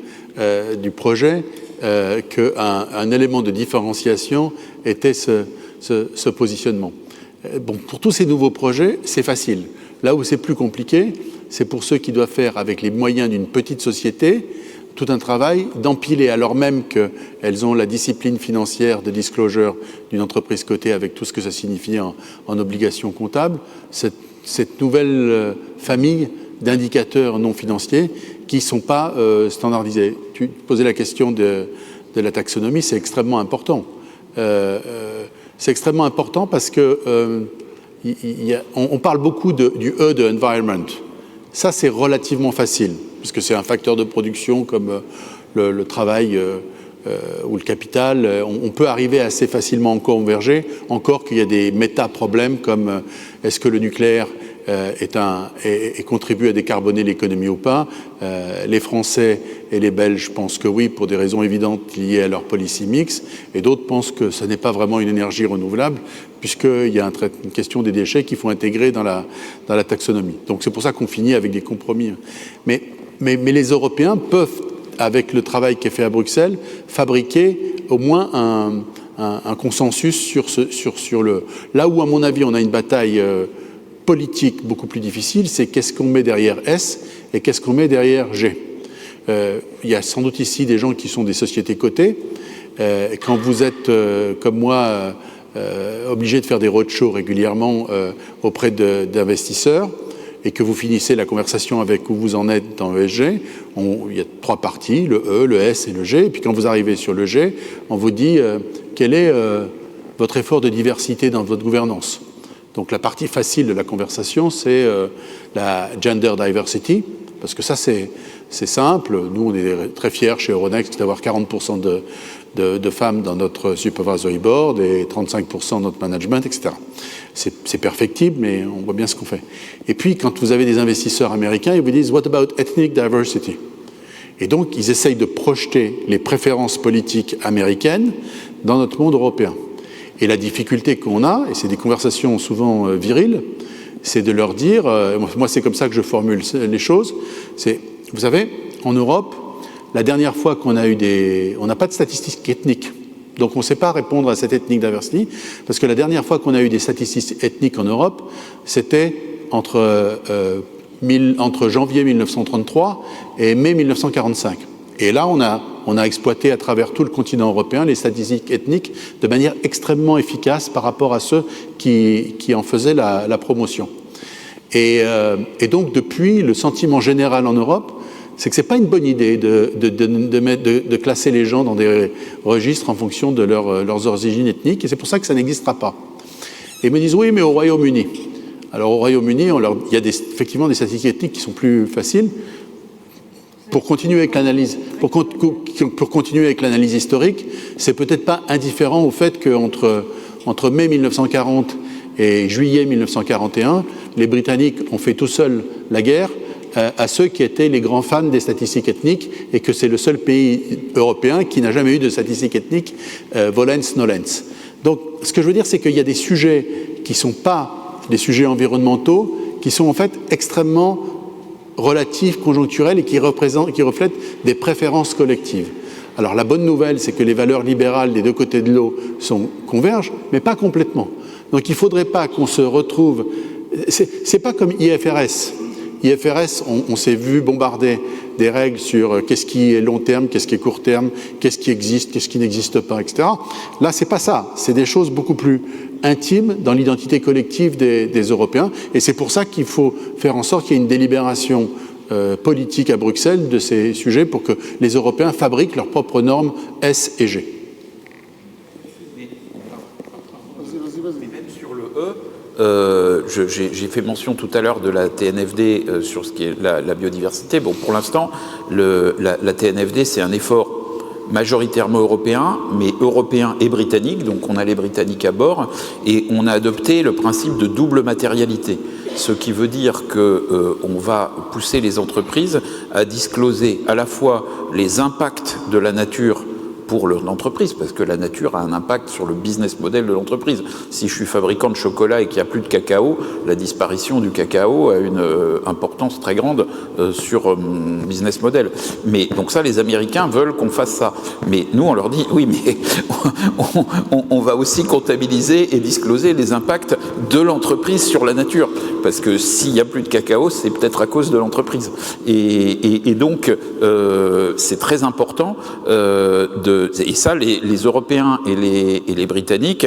du projet qu'un élément de différenciation était ce positionnement. Bon, pour tous ces nouveaux projets, c'est facile. Là où c'est plus compliqué, c'est pour ceux qui doivent faire avec les moyens d'une petite société tout un travail d'empiler, alors même qu'elles ont la discipline financière de disclosure d'une entreprise cotée avec tout ce que ça signifie en obligations comptables, cette nouvelle famille d'indicateurs non financiers qui ne sont pas standardisés. Tu posais la question de la taxonomie, c'est extrêmement important. C'est extrêmement important parce que on parle beaucoup du E de environment. Ça, c'est relativement facile, puisque c'est un facteur de production comme le travail ou le capital. On peut arriver assez facilement à converger, encore qu'il y a des méta-problèmes comme est-ce que le nucléaire contribue à décarboner l'économie ou pas. Les Français et les Belges pensent que oui, pour des raisons évidentes liées à leur policy mix, et d'autres pensent que ce n'est pas vraiment une énergie renouvelable, puisqu'il y a une question des déchets qu'il faut intégrer dans la taxonomie. Donc c'est pour ça qu'on finit avec des compromis. Mais les Européens peuvent, avec le travail qui est fait à Bruxelles, fabriquer au moins un consensus sur le... Là où, à mon avis, on a une bataille politique beaucoup plus difficile, c'est qu'est-ce qu'on met derrière S et qu'est-ce qu'on met derrière G. Il y a sans doute ici des gens qui sont des sociétés cotées. Quand vous êtes, comme moi, obligé de faire des roadshows régulièrement auprès d'investisseurs et que vous finissez la conversation avec où vous en êtes dans l'ESG, il y a 3 parties, le E, le S et le G. Et puis quand vous arrivez sur le G, on vous dit quel est votre effort de diversité dans votre gouvernance. Donc la partie facile de la conversation, c'est la gender diversity, parce que ça c'est simple. Nous, on est très fiers chez Euronext d'avoir 40% de femmes dans notre supervisory board et 35% dans notre management, etc. C'est perfectible, mais on voit bien ce qu'on fait. Et puis, quand vous avez des investisseurs américains, ils vous disent « What about ethnic diversity ?» Et donc, ils essayent de projeter les préférences politiques américaines dans notre monde européen. Et la difficulté qu'on a, et c'est des conversations souvent viriles, c'est de leur dire, moi c'est comme ça que je formule les choses, c'est, vous savez, en Europe, la dernière fois qu'on a eu on n'a pas de statistiques ethniques. Donc on ne sait pas répondre à cette ethnic diversity, parce que la dernière fois qu'on a eu des statistiques ethniques en Europe, c'était entre janvier 1933 et mai 1945. Et là, on a exploité à travers tout le continent européen les statistiques ethniques de manière extrêmement efficace par rapport à ceux qui en faisaient la promotion. Et donc, depuis, le sentiment général en Europe, c'est que ce n'est pas une bonne idée de classer les gens dans des registres en fonction de leurs origines ethniques, et c'est pour ça que ça n'existera pas. Et ils me disent, oui, mais au Royaume-Uni. Alors, au Royaume-Uni, il y a effectivement des statistiques ethniques qui sont plus faciles. Pour continuer avec l'analyse, pour continuer avec l'analyse historique, c'est peut-être pas indifférent au fait qu'entre mai 1940 et juillet 1941, les Britanniques ont fait tout seuls la guerre à ceux qui étaient les grands fans des statistiques ethniques, et que c'est le seul pays européen qui n'a jamais eu de statistiques ethniques volens-nolens. Donc, ce que je veux dire, c'est qu'il y a des sujets qui ne sont pas des sujets environnementaux, qui sont en fait extrêmement relatifs, conjoncturels, et qui reflètent des préférences collectives. Alors la bonne nouvelle, c'est que les valeurs libérales des deux côtés de l'eau convergent, mais pas complètement. Donc il ne faudrait pas qu'on se retrouve... C'est pas comme IFRS. IFRS, on s'est vu bombarder des règles sur qu'est-ce qui est long terme, qu'est-ce qui est court terme, qu'est-ce qui existe, qu'est-ce qui n'existe pas, etc. Là, c'est pas ça. C'est des choses beaucoup plus intimes dans l'identité collective des Européens. Et c'est pour ça qu'il faut faire en sorte qu'il y ait une délibération politique à Bruxelles de ces sujets pour que les Européens fabriquent leurs propres normes S et G. J'ai fait mention tout à l'heure de la TNFD sur ce qui est la biodiversité. Bon, pour l'instant, la TNFD, c'est un effort majoritairement européen, mais européen et britannique, donc on a les Britanniques à bord, et on a adopté le principe de double matérialité, ce qui veut dire qu'on va pousser les entreprises à discloser à la fois les impacts de la nature pour l'entreprise, parce que la nature a un impact sur le business model de l'entreprise. Si je suis fabricant de chocolat et qu'il n'y a plus de cacao, la disparition du cacao a une importance très grande sur mon business model. Mais donc ça, les Américains veulent qu'on fasse ça. Mais nous, on leur dit, oui, mais on va aussi comptabiliser et discloser les impacts de l'entreprise sur la nature. Parce que s'il n'y a plus de cacao, c'est peut-être à cause de l'entreprise. Et donc, c'est très important et ça, les Européens et les Britanniques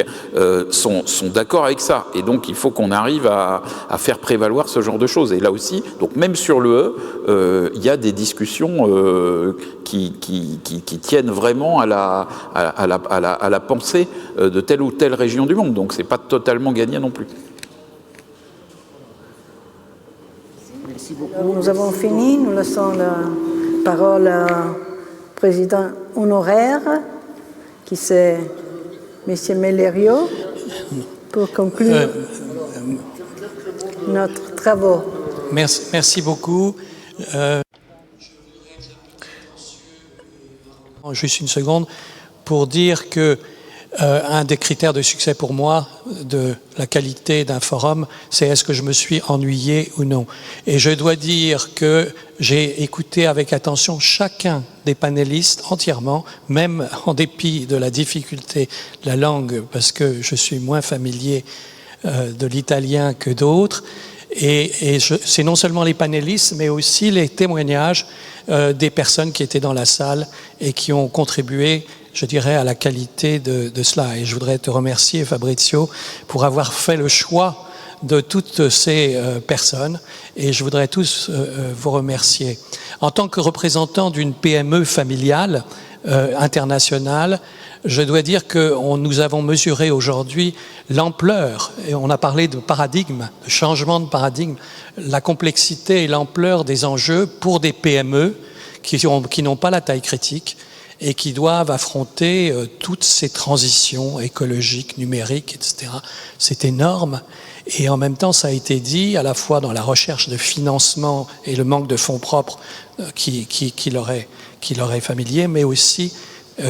sont d'accord avec ça. Et donc, il faut qu'on arrive à faire prévaloir ce genre de choses. Et là aussi, donc même sur l'UE, il y a des discussions qui tiennent vraiment à la pensée de telle ou telle région du monde. Donc, c'est pas totalement gagné non plus. Merci beaucoup. Nous avons fini. Nous laissons la parole au président honoraire, qui c'est M. Mellerio, pour conclure notre travaux. Merci beaucoup. Juste une seconde pour dire que un des critères de succès pour moi de la qualité d'un forum, c'est est-ce que je me suis ennuyé ou non. Et je dois dire que j'ai écouté avec attention chacun des panélistes entièrement, même en dépit de la difficulté de la langue, parce que je suis moins familier de l'italien que d'autres. Et c'est non seulement les panélistes, mais aussi les témoignages des personnes qui étaient dans la salle et qui ont contribué, je dirais, à la qualité de cela. Et je voudrais te remercier, Fabrizio, pour avoir fait le choix de toutes ces personnes. Et je voudrais tous vous remercier. En tant que représentant d'une PME familiale internationale, je dois dire que nous avons mesuré aujourd'hui l'ampleur, et on a parlé de paradigme, de changement de paradigme, la complexité et l'ampleur des enjeux pour des PME qui n'ont pas la taille critique et qui doivent affronter toutes ces transitions écologiques, numériques, etc. C'est énorme. Et en même temps, ça a été dit, à la fois dans la recherche de financement et le manque de fonds propres qui leur est familier, mais aussi,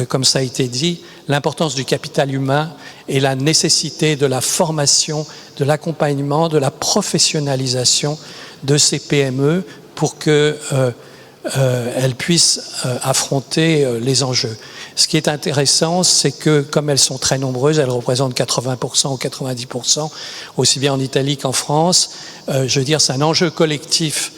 comme ça a été dit, l'importance du capital humain et la nécessité de la formation, de l'accompagnement, de la professionnalisation de ces PME pour qu'elles puissent affronter les enjeux. Ce qui est intéressant, c'est que comme elles sont très nombreuses, elles représentent 80% ou 90%, aussi bien en Italie qu'en France, je veux dire, c'est un enjeu collectif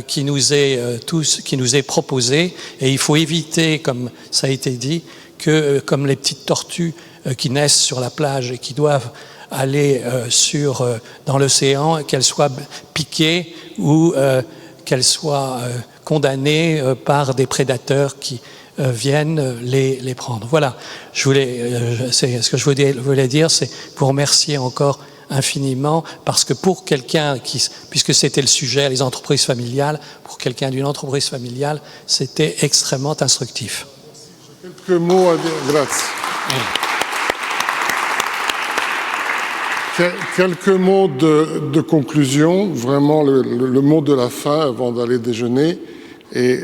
qui nous est proposé, et il faut éviter, comme ça a été dit, que comme les petites tortues qui naissent sur la plage et qui doivent aller dans l'océan, qu'elles soient piquées ou qu'elles soient condamnées par des prédateurs qui viennent les prendre. Voilà, c'est ce que je voulais dire, c'est vous remercier encore infiniment, parce que pour quelqu'un puisque c'était le sujet, les entreprises familiales, pour quelqu'un d'une entreprise familiale, c'était extrêmement instructif. Quelques mots à dire, grazie. Quelques mots de conclusion, vraiment le mot de la fin avant d'aller déjeuner. Et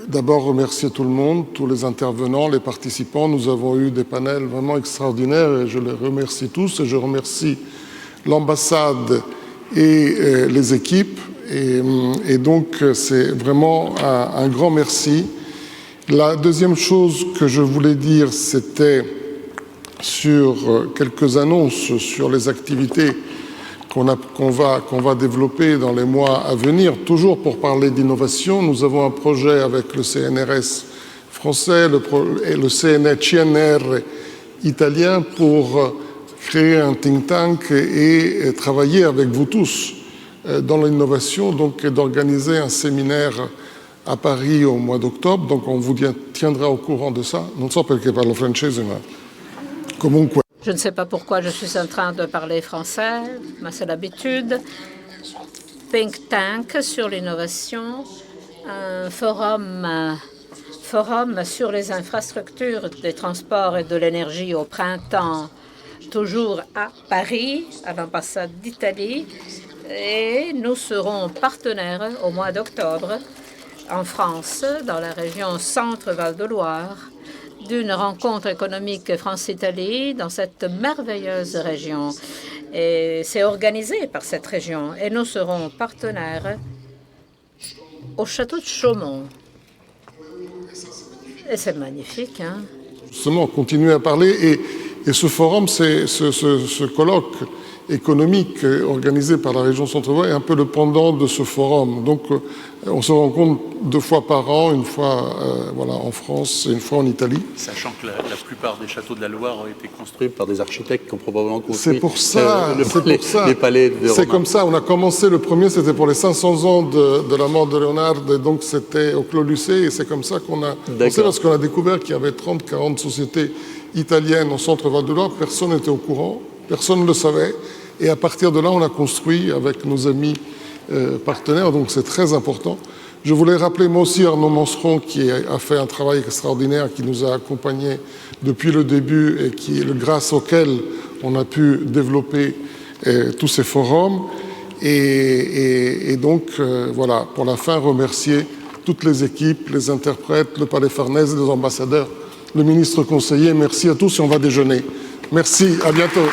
d'abord remercier tout le monde, tous les intervenants, les participants. Nous avons eu des panels vraiment extraordinaires et je les remercie tous. Et je remercie l'ambassade et les équipes. Et donc c'est vraiment un grand merci. La deuxième chose que je voulais dire, c'était sur quelques annonces sur les activités qu'on va développer dans les mois à venir. Toujours pour parler d'innovation, nous avons un projet avec le CNRS français et le CNR italien pour créer un think tank et travailler avec vous tous dans l'innovation, donc et d'organiser un séminaire à Paris au mois d'octobre. Donc on vous tiendra au courant de ça. Non so perché parlo francese, ma comunque. Je ne sais pas pourquoi je suis en train de parler français, mais c'est l'habitude. Think Tank sur l'innovation, un forum sur les infrastructures des transports et de l'énergie au printemps, toujours à Paris, à l'ambassade d'Italie. Et nous serons partenaires au mois d'octobre en France, dans la région Centre-Val de Loire, d'une rencontre économique France-Italie dans cette merveilleuse région. Et c'est organisé par cette région. Et nous serons partenaires au château de Chaumont. Et c'est magnifique, hein? Justement, continuer à parler. Et ce forum, ce colloque économique organisé par la région Centre-Val est un peu le pendant de ce forum. Donc, on se rencontre 2 fois par an, une fois en France et une fois en Italie. Sachant que la plupart des châteaux de la Loire ont été construits par des architectes qui ont probablement construit c'est pour ça. Les palais de Rome. C'est comme ça. On a commencé, le premier, c'était pour les 500 ans de la mort de Léonard, et donc c'était au Clos Lucé, et c'est comme ça qu'on a pensé, parce qu'on a découvert qu'il y avait 30-40 sociétés italiennes au Centre-Val de Loire. Personne n'était au courant, personne ne le savait. Et à partir de là, on a construit avec nos amis partenaires, donc c'est très important. Je voulais rappeler moi aussi Arnaud Manceron qui a fait un travail extraordinaire, qui nous a accompagnés depuis le début et grâce auquel on a pu développer tous ces forums. Et donc, voilà, pour la fin, remercier toutes les équipes, les interprètes, le Palais Farnèse, les ambassadeurs, le ministre conseiller. Merci à tous et on va déjeuner. Merci, à bientôt.